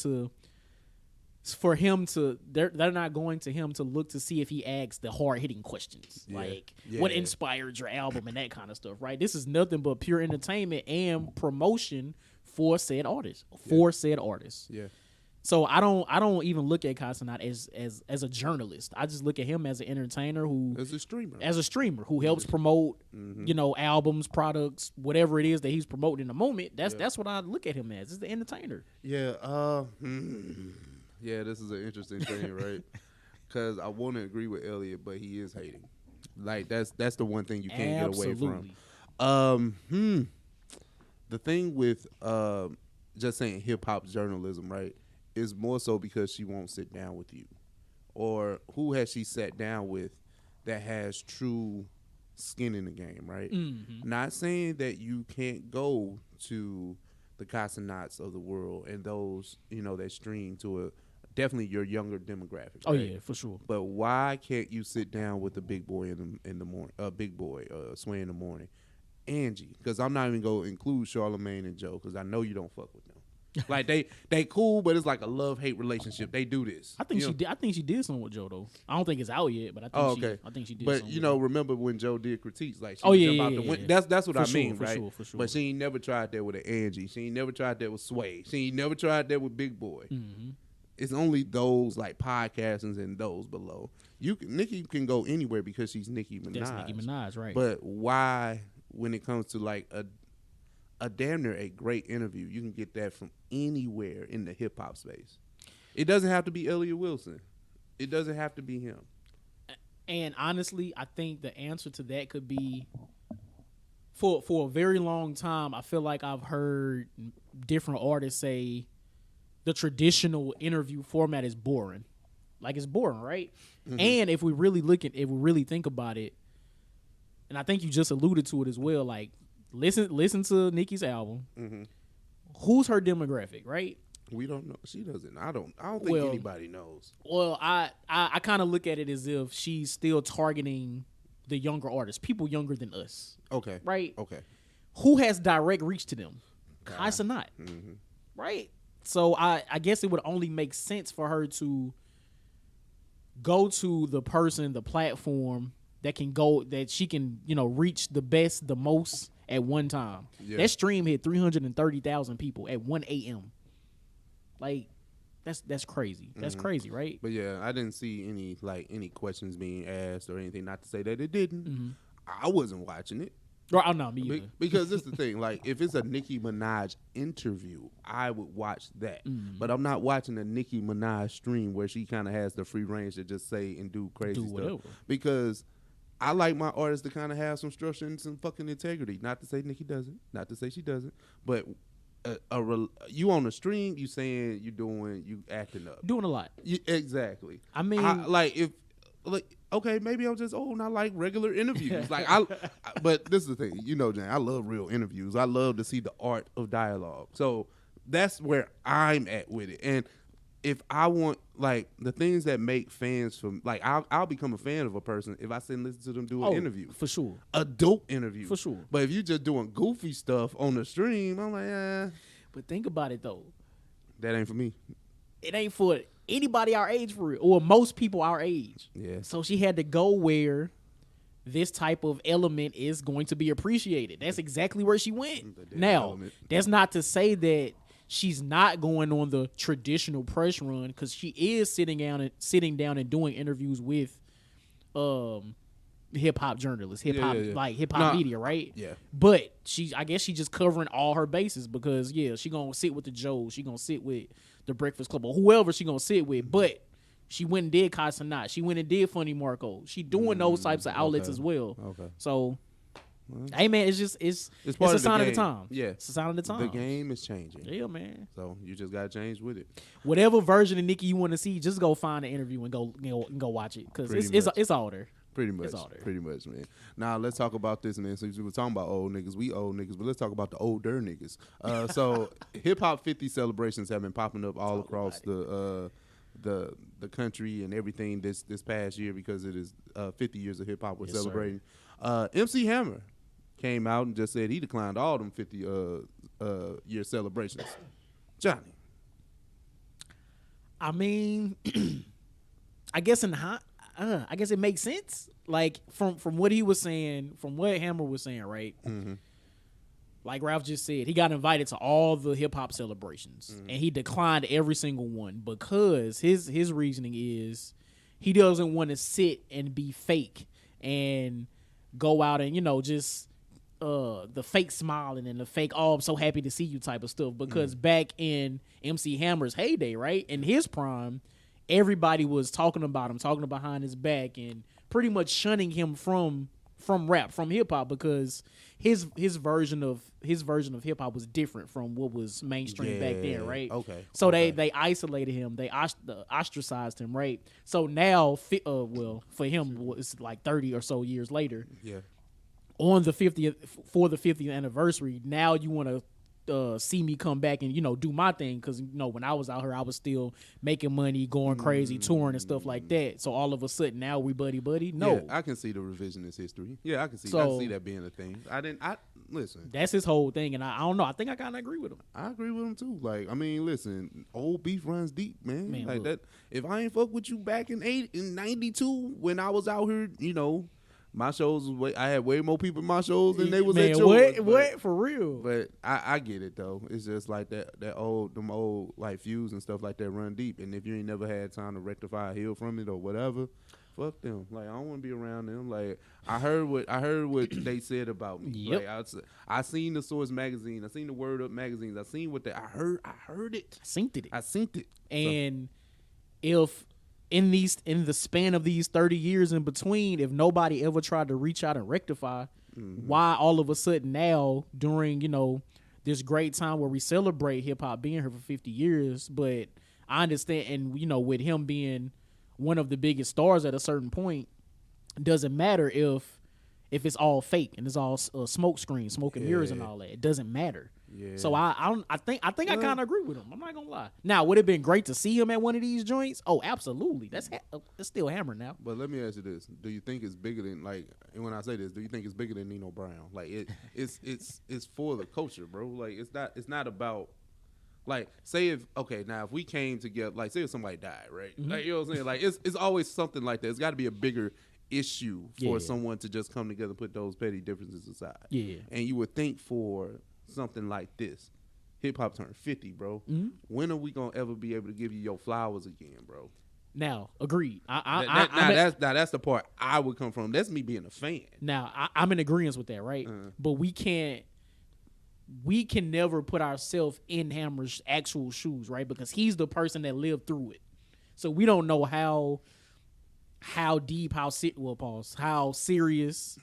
they're not going to him to look to see if he asks the hard-hitting questions, like what inspired your album and that kind of stuff, right? This is nothing but pure entertainment and promotion for said artists. Yeah. So I don't even look at Kai Cenat as a journalist. I just look at him as an entertainer as a streamer who helps promote albums, products, whatever it is that he's promoting in the moment. That's what I look at him as. He's the entertainer. Yeah. Yeah, this is an interesting thing, right? Because I want to agree with Elliot, but he is hating. Like, that's the one thing you can't get away from. The thing with just saying hip hop journalism, right, is more so because she won't sit down with you, or who has she sat down with that has true skin in the game, right? Mm-hmm. Not saying that you can't go to the Kai Cenats of the world and those that stream to definitely your younger demographic. Oh, right? yeah, for sure. But why can't you sit down with the big boy in the morning? Big boy, Sway in the morning, Angie? Because I'm not even gonna include Charlamagne and Joe because I know you don't fuck with them. Like they cool, but it's like a love-hate relationship. They do this. I think she did. I think she did something with Joe though. I don't think it's out yet, but I think she did. But something remember when Joe did critiques? Like, that's what I mean, right? For sure. But she ain't never tried that with an Angie. She ain't never tried that with Sway. She ain't never tried that with Big Boy. Mm-hmm. It's only those like podcasters and those below. Nicki can go anywhere because she's Nicki Minaj. That's Nicki Minaj, right? But why, when it comes to like a damn near a great interview, you can get that from anywhere in the hip hop space. It doesn't have to be Elliot Wilson. It doesn't have to be him. And honestly, I think the answer to that could be for a very long time. I feel like I've heard different artists say the traditional interview format is boring. Like, it's boring, right? Mm-hmm. And if we really think about it, and I think you just alluded to it as well, like, listen to Nicki's album. Mm-hmm. Who's her demographic, right? We don't know. She doesn't. I don't think anybody knows. Well, I kind of look at it as if she's still targeting the younger artists, people younger than us. Okay. Right? Okay. Who has direct reach to them? Kai Cenat. Mm-hmm. Right? So I guess it would only make sense for her to go to the person, the platform that she can, reach the best, the most at one time. Yeah. That stream hit 330,000 people at 1 a.m. Like, That's crazy. That's crazy, right? But yeah, I didn't see any questions being asked or anything. Not to say that it didn't. I wasn't watching it. Right, oh no, me either. Because this is the thing. Like, if it's a Nicki Minaj interview, I would watch that. But I'm not watching a Nicki Minaj stream where she kind of has the free range to just say and do crazy stuff. Because I like my artists to kind of have some structure and some fucking integrity. Not to say Nicki doesn't. Not to say she doesn't. But you on the stream, you acting up. Doing a lot. Exactly. I mean, okay, maybe I'm just old and I like regular interviews. But this is the thing, Jan, I love real interviews. I love to see the art of dialogue. So that's where I'm at with it. And if I want, the things that make fans from, I'll become a fan of a person if I sit and listen to them do an interview. For sure. A dope interview. For sure. But if you're just doing goofy stuff on the stream, I'm like, But think about it, though. That ain't for me. It ain't for anybody our age, for real, or most people our age. Yeah. So she had to go where this type of element is going to be appreciated. That's exactly where she went. Now, that's not to say that she's not going on the traditional press run, because she is sitting down and doing interviews with hip hop journalists, hip hop media, right? Yeah. But I guess she's just covering all her bases, because she gonna sit with the Joes, she gonna sit with the Breakfast Club, or whoever she gonna sit with. But she went and did Casanat. She went and did Funny Marco. She doing those types of outlets as well. Okay. So, hey man, it's a sign of the time. Yeah, it's a sign of the time. The game is changing. Yeah, man. So you just gotta change with it. Whatever version of Nicki you want to see, just go find an interview and go watch it, because it's all there. Pretty much, man. Now let's talk about this, man. So we were talking about old niggas, we old niggas, but let's talk about the older niggas. So hip hop 50 celebrations have been popping up all across the country and everything this past year, because it is 50 years of hip hop we're celebrating. MC Hammer came out and just said he declined all them 50 year celebrations. Johnny. I mean, I guess I guess it makes sense. Like from what he was saying, from what Hammer was saying, right? Mm-hmm. Like Ralph just said, he got invited to all the hip hop celebrations, and he declined every single one, because his reasoning is he doesn't want to sit and be fake and go out and just the fake smiling and the fake I'm so happy to see you type of stuff. Because back in MC Hammer's heyday, right, in his prime, everybody was talking about him, talking behind his back, and pretty much shunning him from rap, from hip hop, because his version of hip hop was different from what was mainstream back then, right? Okay. So they isolated him, they ostracized him, right? So now, for him, it's like 30 or so years later. Yeah. On the 50th anniversary, now you want to see me come back and do my thing, because when I was out here, I was still making money, going crazy, touring and stuff like that. So all of a sudden now we buddy. No, yeah, I can see the revisionist history. Yeah, I can see that being a thing. I listen. That's his whole thing, and I don't know. I think I kind of agree with him. I agree with him too. Like, I mean, listen, old beef runs deep, man. Like look. that. If I ain't fuck with you back in 92 when I was out here, my shows I had way more people in my shows than they was at yours. What for real? But I get it though. It's just like them old like feuds and stuff like that run deep. And if you ain't never had time to rectify or heal from it or whatever, fuck them. Like, I don't want to be around them. Like, I heard what they said about me. Yep. Like, I seen the Source magazine. I seen the Word Up magazines. I seen what I heard it. I synced it. And if in the span of these 30 years in between, if nobody ever tried to reach out and rectify, why all of a sudden now, during this great time where we celebrate hip hop being here for 50 years, but I understand, and with him being one of the biggest stars at a certain point, it doesn't matter if it's all fake and it's all smoke screens, smoke and mirrors and all that. It doesn't matter. Yeah. So I think I kind of agree with him. I'm not gonna lie. Now, would it have been great to see him at one of these joints? Oh, absolutely. That's still Hammer now. But let me ask you this: do you think it's bigger than, like? And when I say this, do you think it's bigger than Nino Brown? Like, it's for the culture, bro. Like, it's not about, like, say if we came together, like, say if somebody died, right? Mm-hmm. Like, you know what I'm saying? Like, it's always something like that. It's got to be a bigger issue for someone to just come together and put those petty differences aside. Yeah. And you would think for something like this, hip hop turned 50, bro. Mm-hmm. When are we gonna ever be able to give you your flowers again, bro? Now, agreed. That's the part I would come from. That's me being a fan. Now, I'm in agreement with that, right? But we can never put ourselves in Hammer's actual shoes, right? Because he's the person that lived through it. So we don't know how deep, how serious.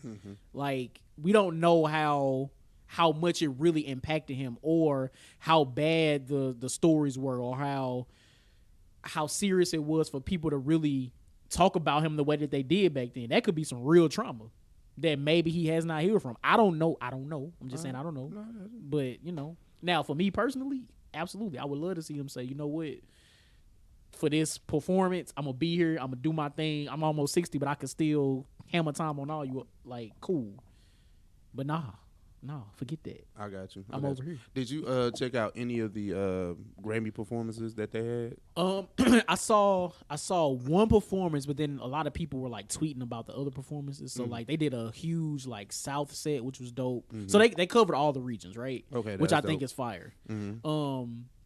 Mm-hmm. Like, we don't know how much it really impacted him, or how bad the stories were, or how serious it was for people to really talk about him the way that they did back then. That could be some real trauma that maybe he has not healed from. I don't know. I'm just saying I don't know. But, now for me personally, absolutely, I would love to see him say, you know what, for this performance, I'm going to be here. I'm going to do my thing. I'm almost 60, but I can still hammer time on all you. Like, cool. But nah, forget that. I got you. I'm over here. Did you check out any of the Grammy performances that they had? I saw one performance, but then a lot of people were like tweeting about the other performances. So like they did a huge like South set, which was dope. So they covered all the regions, right? Okay, which I think dope. is fire.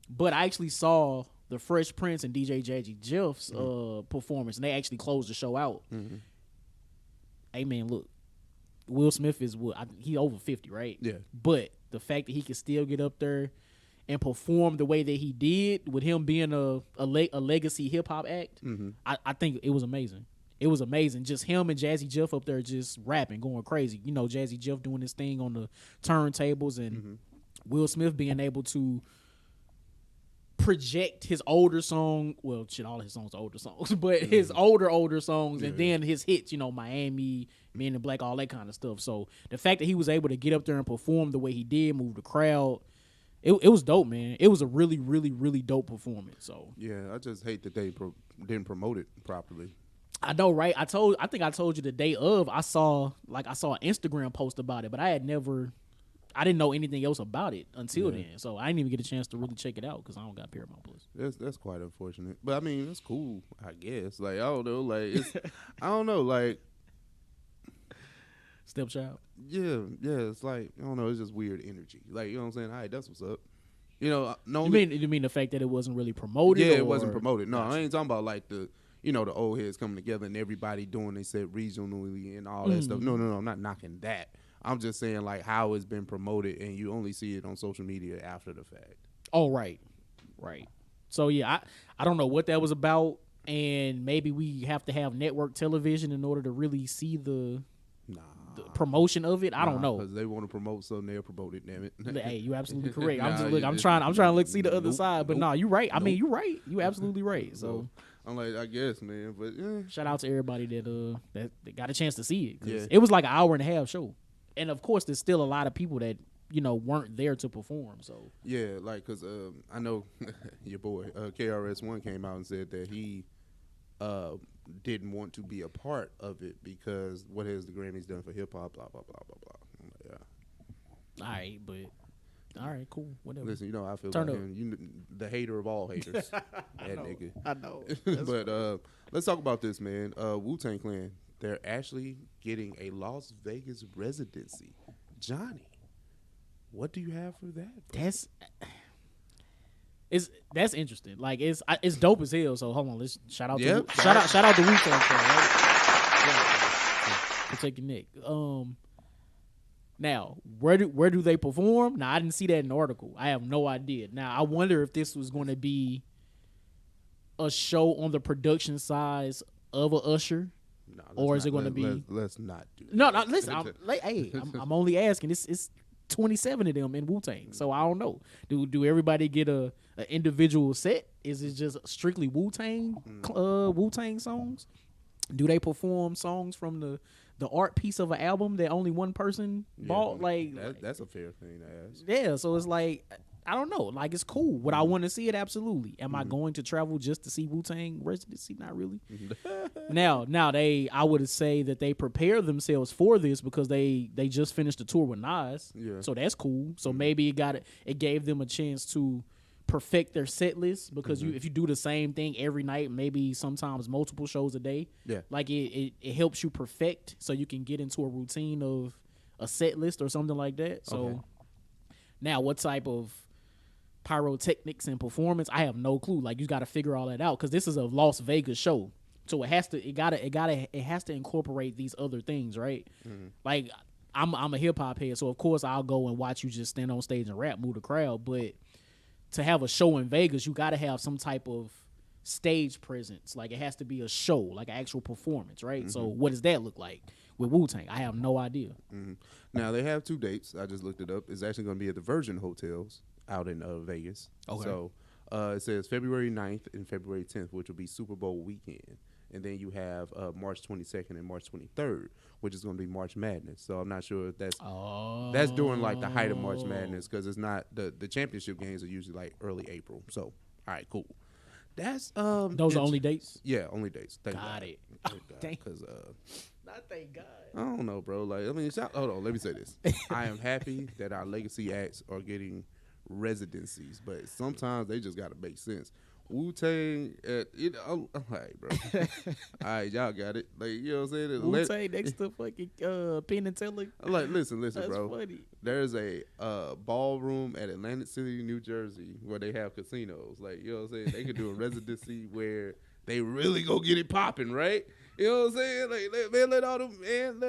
But I actually saw the Fresh Prince and DJ Jazzy Jeff's performance, and they actually closed the show out. Hey man, look. Will Smith is he over 50, right? Yeah. But the fact that he could still get up there and perform the way that he did, with him being a legacy hip hop act, I think it was amazing. It was amazing. Just him and Jazzy Jeff up there just rapping, going crazy. Jazzy Jeff doing his thing on the turntables, and Will Smith being able to project his older song, well, shit, all his songs are older songs, but his older songs, and then his hits, Miami, Men in Black, all that kind of stuff. So the fact that he was able to get up there and perform the way he did, move the crowd, it was dope, man. It was a really, really, really dope performance. So yeah, I just hate that they didn't promote it properly. I know, right? I think I told you the day of, I saw an Instagram post about it, but I didn't know anything else about it until then. So I didn't even get a chance to really check it out because I don't got Paramount Plus. That's quite unfortunate. But I mean, it's cool, I guess. Like, I don't know, like I don't know, like Stepchild. Yeah, it's like, I don't know, it's just weird energy. Like, you know what I'm saying? All right, that's what's up. You mean the fact that it wasn't really promoted? Yeah, it wasn't promoted. No, I ain't talking about like the the old heads coming together and everybody doing they said regionally and all that stuff. No, I'm not knocking that. I'm just saying, like, how it's been promoted and you only see it on social media after the fact. Oh, right. So, yeah, I don't know what that was about, and maybe we have to have network television in order to really see the promotion of it. I don't know. Because they want to promote something, they'll promote it, damn it. Hey, you absolutely correct. I'm trying to see the other side, but you're right. I mean, you're right. You absolutely right. So I'm like, I guess, man, but shout out to everybody that got a chance to see it. 'Cause it was like an hour and a half show. And of course, there's still a lot of people that weren't there to perform. So yeah, like, cause I know your boy KRS-One came out and said that he didn't want to be a part of it because what has the Grammys done for hip hop? Blah blah blah blah blah. I'm like, yeah. All right, cool, whatever. Listen, I feel like him. The hater of all haters. That nigga. I know. But let's talk about this, man. Wu-Tang Clan. They're actually getting a Las Vegas residency. Johnny, what do you have for that, bro? That's interesting. Like it's dope as hell. So hold on, let's shout out to Wu-Tang Clan, right? Protect your neck. Now, where do they perform? Now, I didn't see that in the article. I have no idea. Now, I wonder if this was going to be a show on the production size of a Usher. No, or is it going to be? Let's not do that. No, listen. I'm only asking. It's 27 of them in Wu-Tang, so I don't know. Do everybody get an individual set? Is it just strictly Wu-Tang Wu-Tang songs? Do they perform songs from the art piece of an album that only one person bought? Like that's a fair thing to ask. Yeah, so it's like, I don't know. Like, it's cool. Would I want to see it? Absolutely. Am I going to travel just to see Wu-Tang residency? Not really. Now I would say that they prepare themselves for this because they just finished a tour with Nas. Yeah. So that's cool. So maybe it gave them a chance to perfect their set list because if you do the same thing every night, maybe sometimes multiple shows a day, like it helps you perfect so you can get into a routine of a set list or something like that. So now what type of pyrotechnics and performance. I have no clue. Like, you got to figure all that out because this is a Las Vegas show, so it has to incorporate these other things, right? Mm-hmm. Like, I'm a hip hop head, so of course I'll go and watch you just stand on stage and rap, move the crowd. But to have a show in Vegas, you got to have some type of stage presence. Like, it has to be a show, like an actual performance, right? Mm-hmm. So what does that look like with Wu-Tang? I have no idea. Mm-hmm. Now, they have 2 dates. I just looked it up. It's actually going to be at the Virgin Hotels out in Vegas. Okay. So it says February 9th and February 10th, which will be Super Bowl weekend. And then you have March 22nd and March 23rd, which is going to be March Madness. So I'm not sure if that's during like the height of March Madness, because it's not the championship games are usually like early April. So all right, cool. That's those are only dates. Yeah, only dates. Thank God. God. It. Because not thank God. I don't know, bro. Like, I mean, hold on. Let me say this. I am happy that our legacy acts are getting residencies, but sometimes they just got to make sense. Wu-Tang, I'm like, bro. All right, y'all got it. Like, you know what I'm saying? Wu-Tang next to fucking Penn and Teller. I'm like, listen, that's bro. Funny. There's a ballroom at Atlantic City, New Jersey, where they have casinos. Like, you know what I'm saying? They could do a residency where they really go get it popping, right? You know what I'm saying? Like, man, let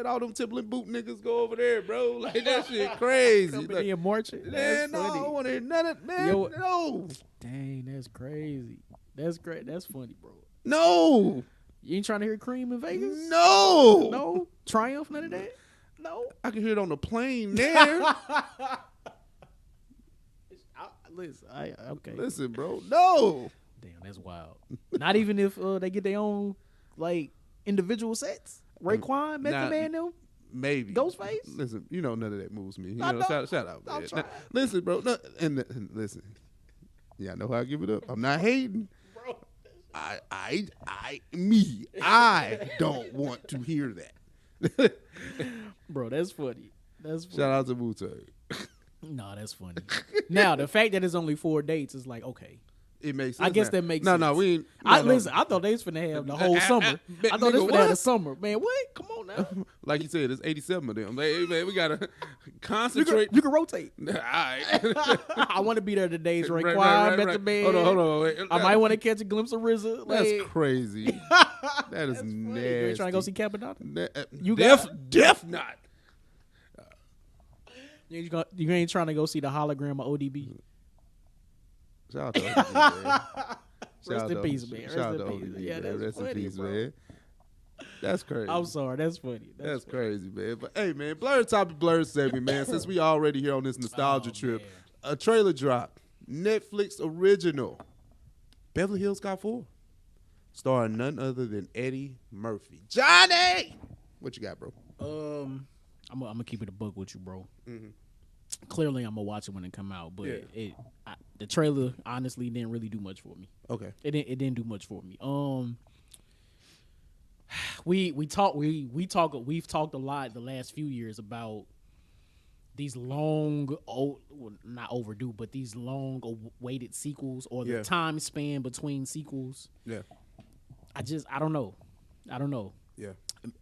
all them Timberland boot niggas go over there, bro. Like, that shit crazy. Company like, marching. Man, no, I don't want to hear none of man. No. Dang, that's crazy. That's great. That's funny, bro. No. You ain't trying to hear Cream in Vegas? No. No? Triumph, none of that? No. I can hear it on the plane there. Okay. Listen, bro. No. Damn, that's wild. Not even if they get their own, like, individual sets? Raekwon, Method Man, them? Maybe. Ghostface? Listen, you know none of that moves me. Shout out, man. Now, listen, bro. No, and listen. Yeah, I know how I give it up. I'm not hating. Bro. I don't want to hear that. Bro, that's funny. Shout out to Wu-Tang. No, that's funny. Now, the fact that it's only 4 dates is like, okay. It makes sense. I guess that makes sense. No, we ain't. Listen, I thought they was finna have the whole summer. I thought they was finna have the summer. Man, what? Come on now. Like you said, there's 87 of them. Like, hey, man, we got to concentrate. You can rotate. All right. I want to be there the days Raekwon, Method Man. Hold on. Wait. I might want to catch a glimpse of RZA. That's crazy. That is nasty. You ain't trying to go see Cabanata? Def not. You ain't trying to go see the hologram of ODB? Shout out to ODB, man. Rest in peace, man. Shout out to ODB, yeah, man. Rest funny, in peace, bro. man. That's crazy. I'm sorry. That's funny. That's crazy, man. But hey, man, Blur Topic Blur segment, man. Since we already here on this nostalgia trip, man. a trailer drop, Netflix original, Beverly Hills Cop 4, starring none other than Eddie Murphy. Johnny, what you got, bro? I'm gonna keep it a buck with you, bro. Mm-hmm. Clearly, I'm gonna watch it when it come out, but the trailer honestly didn't really do much for me. Okay, it didn't do much for me. We've talked a lot the last few years about these long, not overdue, but these long awaited sequels or the time span between sequels. Yeah, I don't know. Yeah,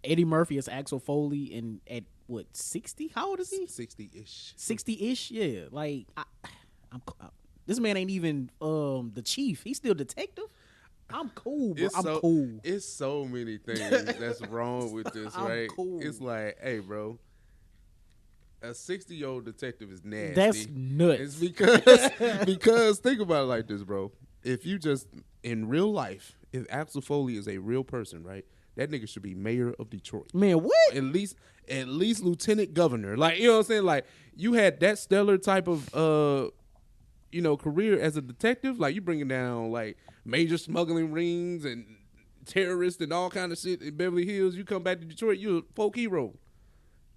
Eddie Murphy is Axel Foley and at what 60? How old is he? 60-ish. 60-ish. Yeah, like this man ain't even the chief. He's still detective. I'm cool, bro. I'm cool. It's so many things that's wrong with this, right? Cool. It's like, hey, bro, a 60-year-old detective is nasty. That's nuts. It's because think about it like this, bro. If you just in real life, if Axel Foley is a real person, right? That nigga should be mayor of Detroit. Man, what? At least lieutenant governor. Like, you know what I'm saying? Like, you had that stellar type of career as a detective. Like, you bringing down like major smuggling rings and terrorists and all kind of shit in Beverly Hills. You come back to Detroit, you're a folk hero.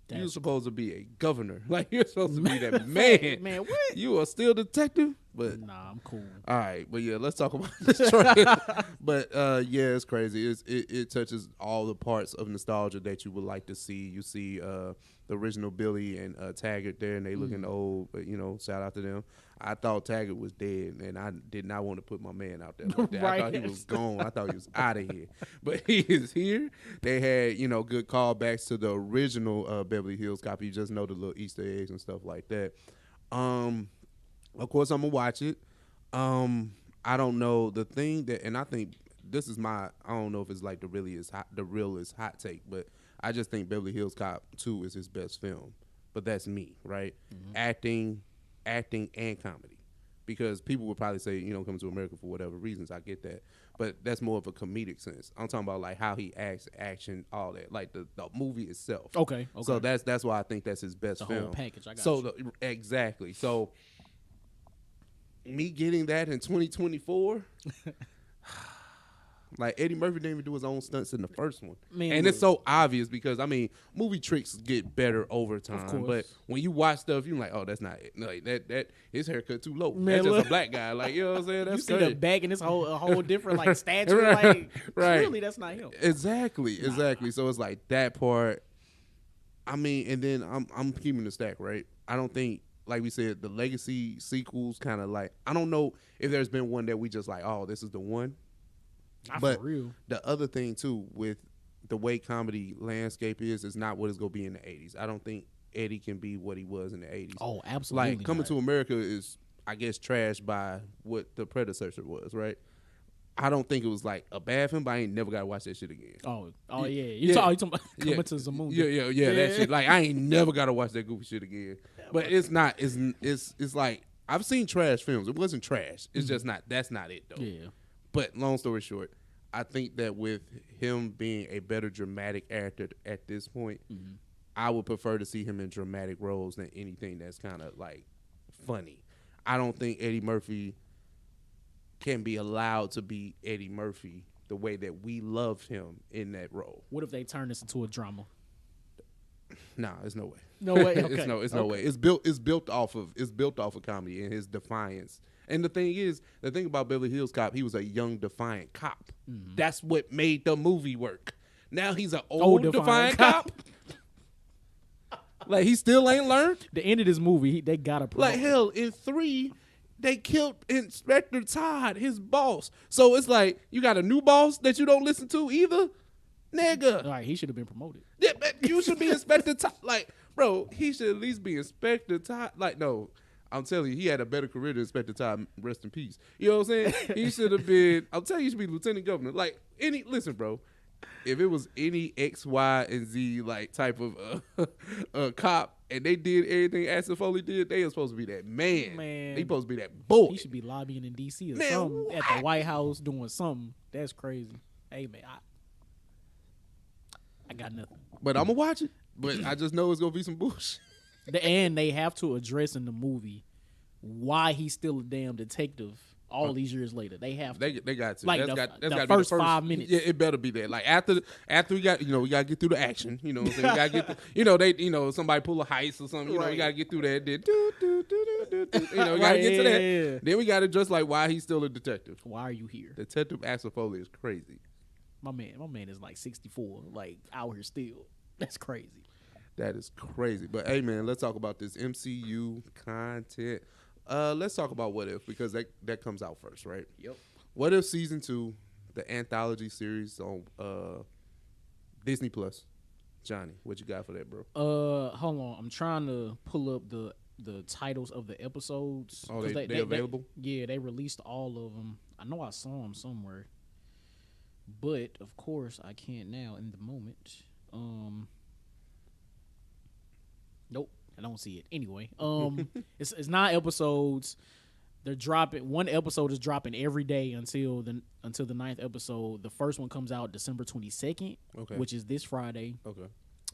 You're supposed to be a governor. Like, you're supposed to be that man. Man, what? You are still detective? But nah, I'm cool. All right, but yeah, let's talk about this trailer. But yeah, it's crazy. It touches all the parts of nostalgia that you would like to see. You see the original Billy and Taggart there, and they looking old. But shout out to them. I thought Taggart was dead, and I did not want to put my man out there like that. Right. I thought he was gone. I thought he was out of here. But he is here. They had good callbacks to the original Beverly Hills Cop. You just know the little Easter eggs and stuff like that. Of course, I'm gonna watch it. I don't know the thing that, and I think this is my. I don't know if it's like the realest hot take, but I just think Beverly Hills Cop 2 is his best film. But that's me, right? Acting, and comedy, because people would probably say, come to America for whatever reasons. I get that, but that's more of a comedic sense. I'm talking about like how he acts, action, all that, like the movie itself. Okay. So that's why I think that's his best film. The whole package. I got you. Exactly. So me getting that in 2024. Like Eddie Murphy didn't even do his own stunts in the first one, and it's so obvious because movie tricks get better over time. Of course. But when you watch stuff, you're like, oh, that's not it. Like that his haircut too low. Man, that's just a black guy. Like, you know what I'm saying? That's you see crazy. the back and this whole different like stature. Right, like right. Clearly that's not him. Exactly. So it's like that part. And then I'm keeping the stack, right? I don't think, like we said, the legacy sequels kind of like, I don't know if there's been one that we just like, oh, this is the one. But for real. The other thing too, with the way comedy landscape is not what it's gonna be in the 80s. I don't think Eddie can be what he was in the 80s. Oh, absolutely. Like Coming to America is, I guess, trashed by what the predecessor was, right? I don't think it was like a bad film, but I ain't never gotta watch that shit again. Oh yeah. You talking about Coming to Zamoon? Yeah, that shit. Like I ain't never gotta watch that goofy shit again. But it's not. It's like I've seen trash films. It wasn't trash. It's just not. That's not it though. Yeah. But long story short, I think that with him being a better dramatic actor at this point, I would prefer to see him in dramatic roles than anything that's kind of like funny. I don't think Eddie Murphy can be allowed to be Eddie Murphy the way that we loved him in that role. What if they turn this into a drama? Nah, there's no way. No way. Okay. It's no way. It's built off of comedy and his defiance. And the thing about Beverly Hills Cop, he was a young defiant cop. That's what made the movie work. Now he's an old defiant cop. Like he still ain't learned. The end of this movie, they gotta promote. Like hell, in 3, they killed Inspector Todd, his boss. So it's like you got a new boss that you don't listen to either, nigga. All right, he should have been promoted. Yeah, you should be Inspector Todd. Like, bro, he should at least be Inspector Todd. Like, no, I'm telling you, he had a better career than Inspector Todd. Rest in peace. You know what I'm saying? He should have been. I'm telling you, he should be Lieutenant Governor. Like listen, bro. If it was any X, Y, and Z like type of cop, and they did everything Aston Foley did, they were supposed to be that man. They supposed to be that boy. He should be lobbying in D.C. or something at the White House doing something. That's crazy. Hey man, I got nothing. But I'm gonna watch it. But I just know it's gonna be some bullshit. And they have to address in the movie why he's still a damn detective all these years later. They have to. They got to. Like that's the gotta first be the 5 minutes. Yeah, it better be that. Like after we got we gotta get through the action. You know what I'm saying? We gotta get they somebody pull a heist or something. You know, we gotta get through that. Then we gotta get to that. Yeah. Then we gotta just like why he's still a detective. Why are you here? Detective Aston Foley is crazy. My man is like 64, like out here still. That's crazy. That is crazy. But hey man, let's talk about this MCU content. Let's talk about What If, because that comes out first, right? Yep. What If Season 2, the anthology series on Disney Plus. Johnny, what you got for that, bro? Hold on. I'm trying to pull up the titles of the episodes. Oh, they available? They released all of them. I know I saw them somewhere, but of course I can't now in the moment. Nope. I don't see it. Anyway, it's 9 episodes. They're dropping. One episode is dropping every day until the 9th episode. The first one comes out December 22nd, which is this Friday. Okay.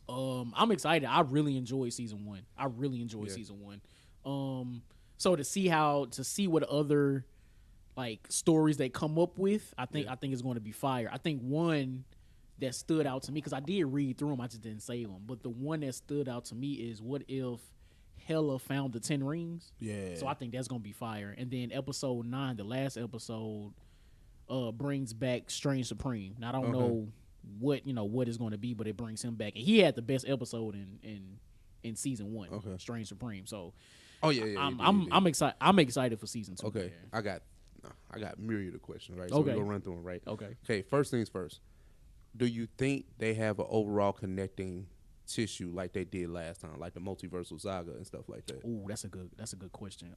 I'm excited. I really enjoyed season 1. Season 1. So to see what other like stories they come up with, I think it's going to be fire. I think one that stood out to me, because I did read through them, I just didn't save them. But the one that stood out to me is what if Hela found the 10 rings? Yeah. So I think that's gonna be fire. And then episode 9, the last episode, brings back Strange Supreme. Now I don't know what is going to be, but it brings him back. And he had the best episode in season 1, Strange Supreme. So I'm excited. I'm excited for season 2. Okay, man. I got myriad of questions, right? So we're gonna run through them, right? Okay. First things first. Do you think they have an overall connecting tissue like they did last time, like the multiversal saga and stuff like that? Ooh, that's a good question.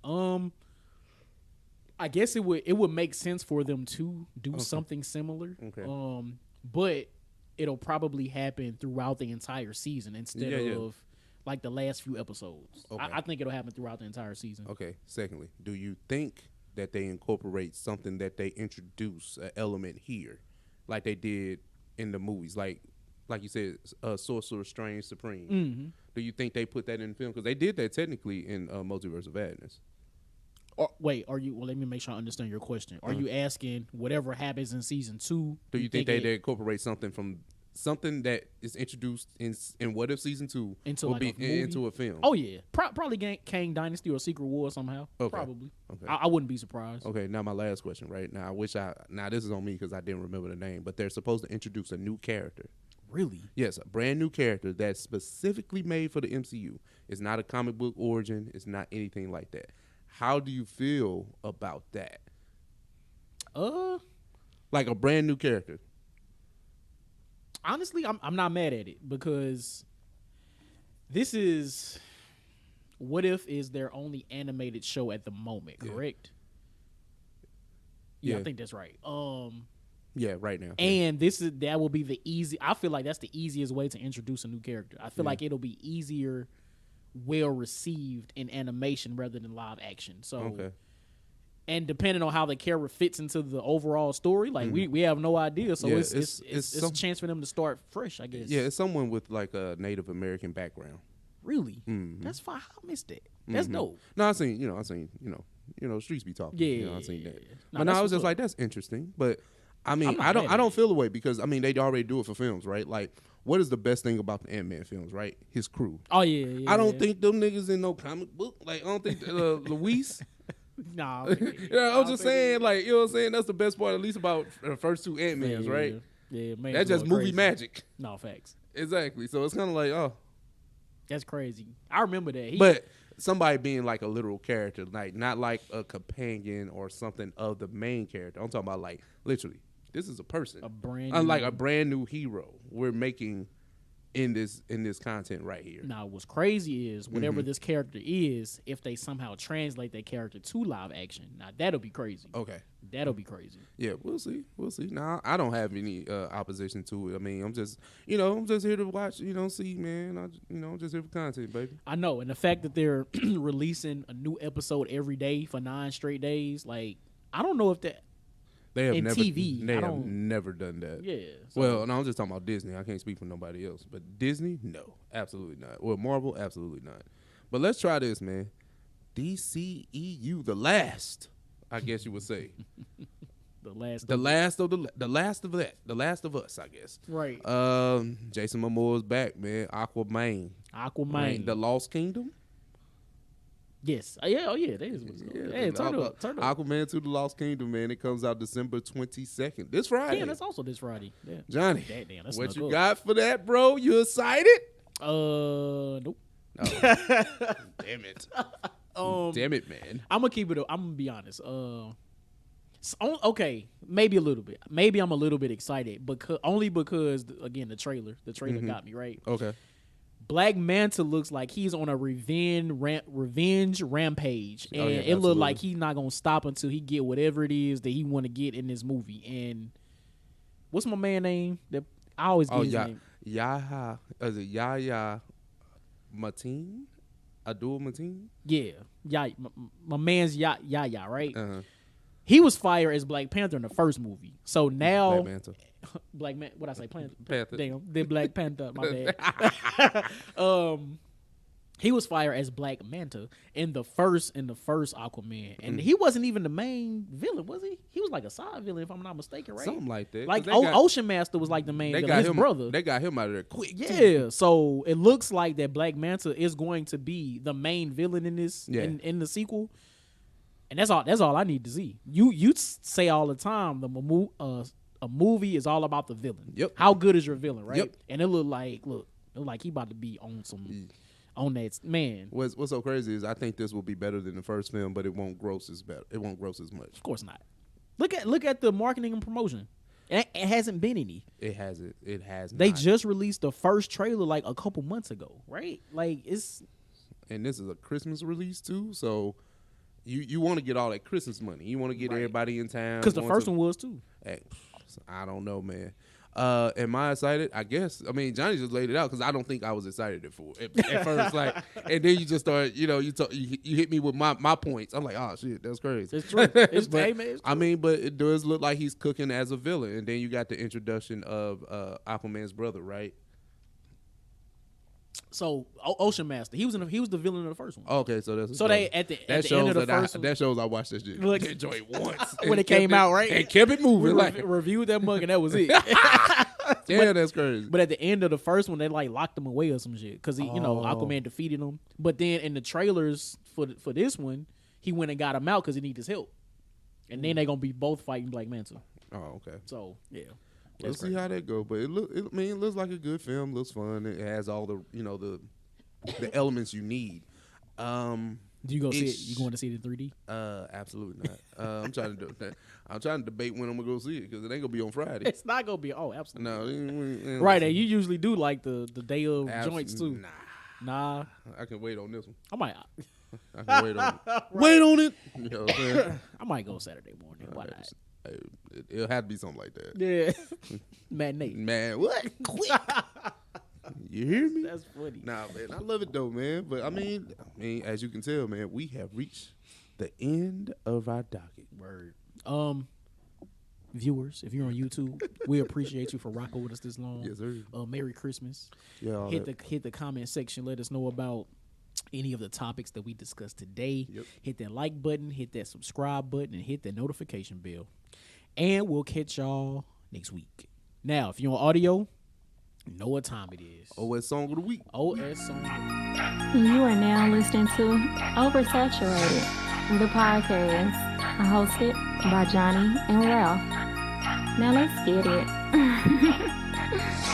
I guess it would make sense for them to do something similar. Okay. But it'll probably happen throughout the entire season instead of like the last few episodes. Okay. I think it'll happen throughout the entire season. Okay. Secondly, do you think that they incorporate something that they introduce an element here, like they did in the movies, like you said, Sorcerer Strange Supreme? Mm-hmm. Do you think they put that in the film? Because they did that technically in Multiverse of Madness. Wait, are you? Well, let me make sure I understand your question. Are you asking whatever happens in season 2? Do you think they incorporate something that is introduced in What If season 2 into will like be a movie? into a film? Oh yeah, probably Kang Dynasty or Secret War somehow. Okay. Probably. Okay. I wouldn't be surprised. Okay, now my last question, right? Now now this is on me because I didn't remember the name, but they're supposed to introduce a new character. Really? Yes, a brand new character that's specifically made for the MCU. It's not a comic book origin. It's not anything like that. How do you feel about that? Like a brand new character. Honestly, I'm not mad at it because this is What If is their only animated show at the moment, correct? Yeah, I think that's right. Yeah, right now. And that will be the easy. I feel like that's the easiest way to introduce a new character. I feel like it'll be easier, well received in animation rather than live action. So, and depending on how the character fits into the overall story, like we have no idea. So it's a chance for them to start fresh, I guess. Yeah, it's someone with like a Native American background. Really? Mm-hmm. That's fine. I missed that. That's dope. No, I seen streets be talking. Yeah, I seen that. No, but I was just like, that's interesting. But I mean, I don't feel the way because I mean they already do it for films, right? Like, what is the best thing about the Ant-Man films, right? His crew. Oh yeah. I don't think them niggas in no comic book. Like, I don't think Luis. Nah. I'm just saying, like, you know what I'm saying? That's the best part, at least about the first two Ant-Mans, right? Yeah, man. That's just movie magic. No, facts. Exactly. So it's kind of like, oh. That's crazy. I remember that. But somebody being like a literal character, like not like a companion or something of the main character. I'm talking about like literally, this is a person. Unlike a brand new hero we're making in this content right here. Now, what's crazy is whatever this character is, if they somehow translate that character to live action, now that'll be crazy. Okay. That'll be crazy. Yeah, we'll see. Now, I don't have any opposition to it. I mean, I'm just here to watch, see, man. I'm just here for content, baby. I know, and the fact that they're releasing a new episode every day for 9 straight days, like, I don't know if that. They have never done that. Yeah. So. Well, and I'm just talking about Disney. I can't speak for nobody else. But Disney, no, absolutely not. Well, Marvel, absolutely not. But let's try this, man. DCEU, the last, I guess you would say. The last of us, I guess. Right. Jason Momoa's back, man. Aquaman. The Lost Kingdom. Yes. Yeah. Oh, yeah. That is what's going on. Yeah, turn up. Aquaman to the Lost Kingdom, man. It comes out December 22nd. This Friday. Yeah, that's also this Friday. Yeah. Johnny, that's what you got for that, bro? You excited? Nope. Oh. Damn it. Damn it, man. I'm gonna keep it. I'm gonna be honest. Okay, maybe a little bit. Maybe I'm a little bit excited, because again the trailer got me right. Okay. Black Manta looks like he's on a revenge rampage, and it absolutely. looks like he's not gonna stop until he get whatever it is that he want to get in this movie. And what's my man name? That I always get his name. Yahya Mateen? Abdul Mateen? Yeah, my man's Yahya, right? Uh-huh. He was fired as Black Panther in the first movie, so now Black Manta. What I say? Panther. Damn, the Black Panther. My bad. He was fired as Black Manta in the first Aquaman, and he wasn't even the main villain, was he? He was like a side villain, if I'm not mistaken, right? Something like that. Like Ocean Master was like the main villain. His brother. They got him out of there quick. Yeah, so it looks like that Black Manta is going to be the main villain in this in the sequel. And that's all I need to see. You say all the time a movie is all about the villain. Yep. How good is your villain, right? Yep. And it looked like he about to be on some on that man. What's so crazy is I think this will be better than the first film, but it won't gross as much. Of course not. Look at the marketing and promotion. It hasn't been any. It hasn't. It has. They just released the first trailer like a couple months ago, right? Like and this is a Christmas release too, so. you want to get all that Christmas money. You want to get everybody in town. Because the first one was too. Hey, I don't know, man. Am I excited? I guess. I mean, Johnny just laid it out because I don't think I was excited at first. Like, and then you just start, you hit me with my points. I'm like, oh shit, that's crazy. It's true. It's but, hey, man, it's true. I mean, but it does look like he's cooking as a villain, and then you got the introduction of Aquaman's brother, right? So Ocean Master, he was the villain of the first one. Okay, so that's they at the end of the first one, that shows I watched this shit. Look, enjoy it once when it came out, right? And kept it moving. We reviewed that mug and that was it. Yeah, that's crazy. But at the end of the first one, they like locked him away or some shit because Aquaman defeated him. But then in the trailers for this one, he went and got him out because he needed his help. And then they're gonna be both fighting Black Manta. Oh, okay. So yeah. Let's see how that go, but it looks like a good film. Looks fun. It has all the the elements you need. Do you go see it? You going to see it in 3D? Absolutely not. I'm trying to do that. I'm trying to debate when I'm gonna go see it because it ain't gonna be on Friday. It's not gonna be. Oh, absolutely. No, right. And you usually do like the day of joints too. Nah. I can wait on this one. I can wait on it. Right. Wait on it. You know what I'm saying? I might go Saturday morning. Why not? It'll have to be something like that. Yeah. Matinee. Man, what? Quick. You hear me? That's funny. Nah, man, I love it though, man. But I mean, as you can tell, man, we have reached the end of our docket. Word. Viewers, if you're on YouTube, we appreciate you for rocking with us this long. Yes, sir. Merry Christmas. Yeah. Hit the comment section. Let us know about any of the topics that we discussed today. Yep. Hit that like button, hit that subscribe button, and hit that notification bell. And we'll catch y'all next week. Now, if you're on audio, you know what time it is. OS Song of the Week. OS Song of the Week. You are now listening to Oversaturated, the podcast hosted by Johnnie and Ralph. Now let's get it.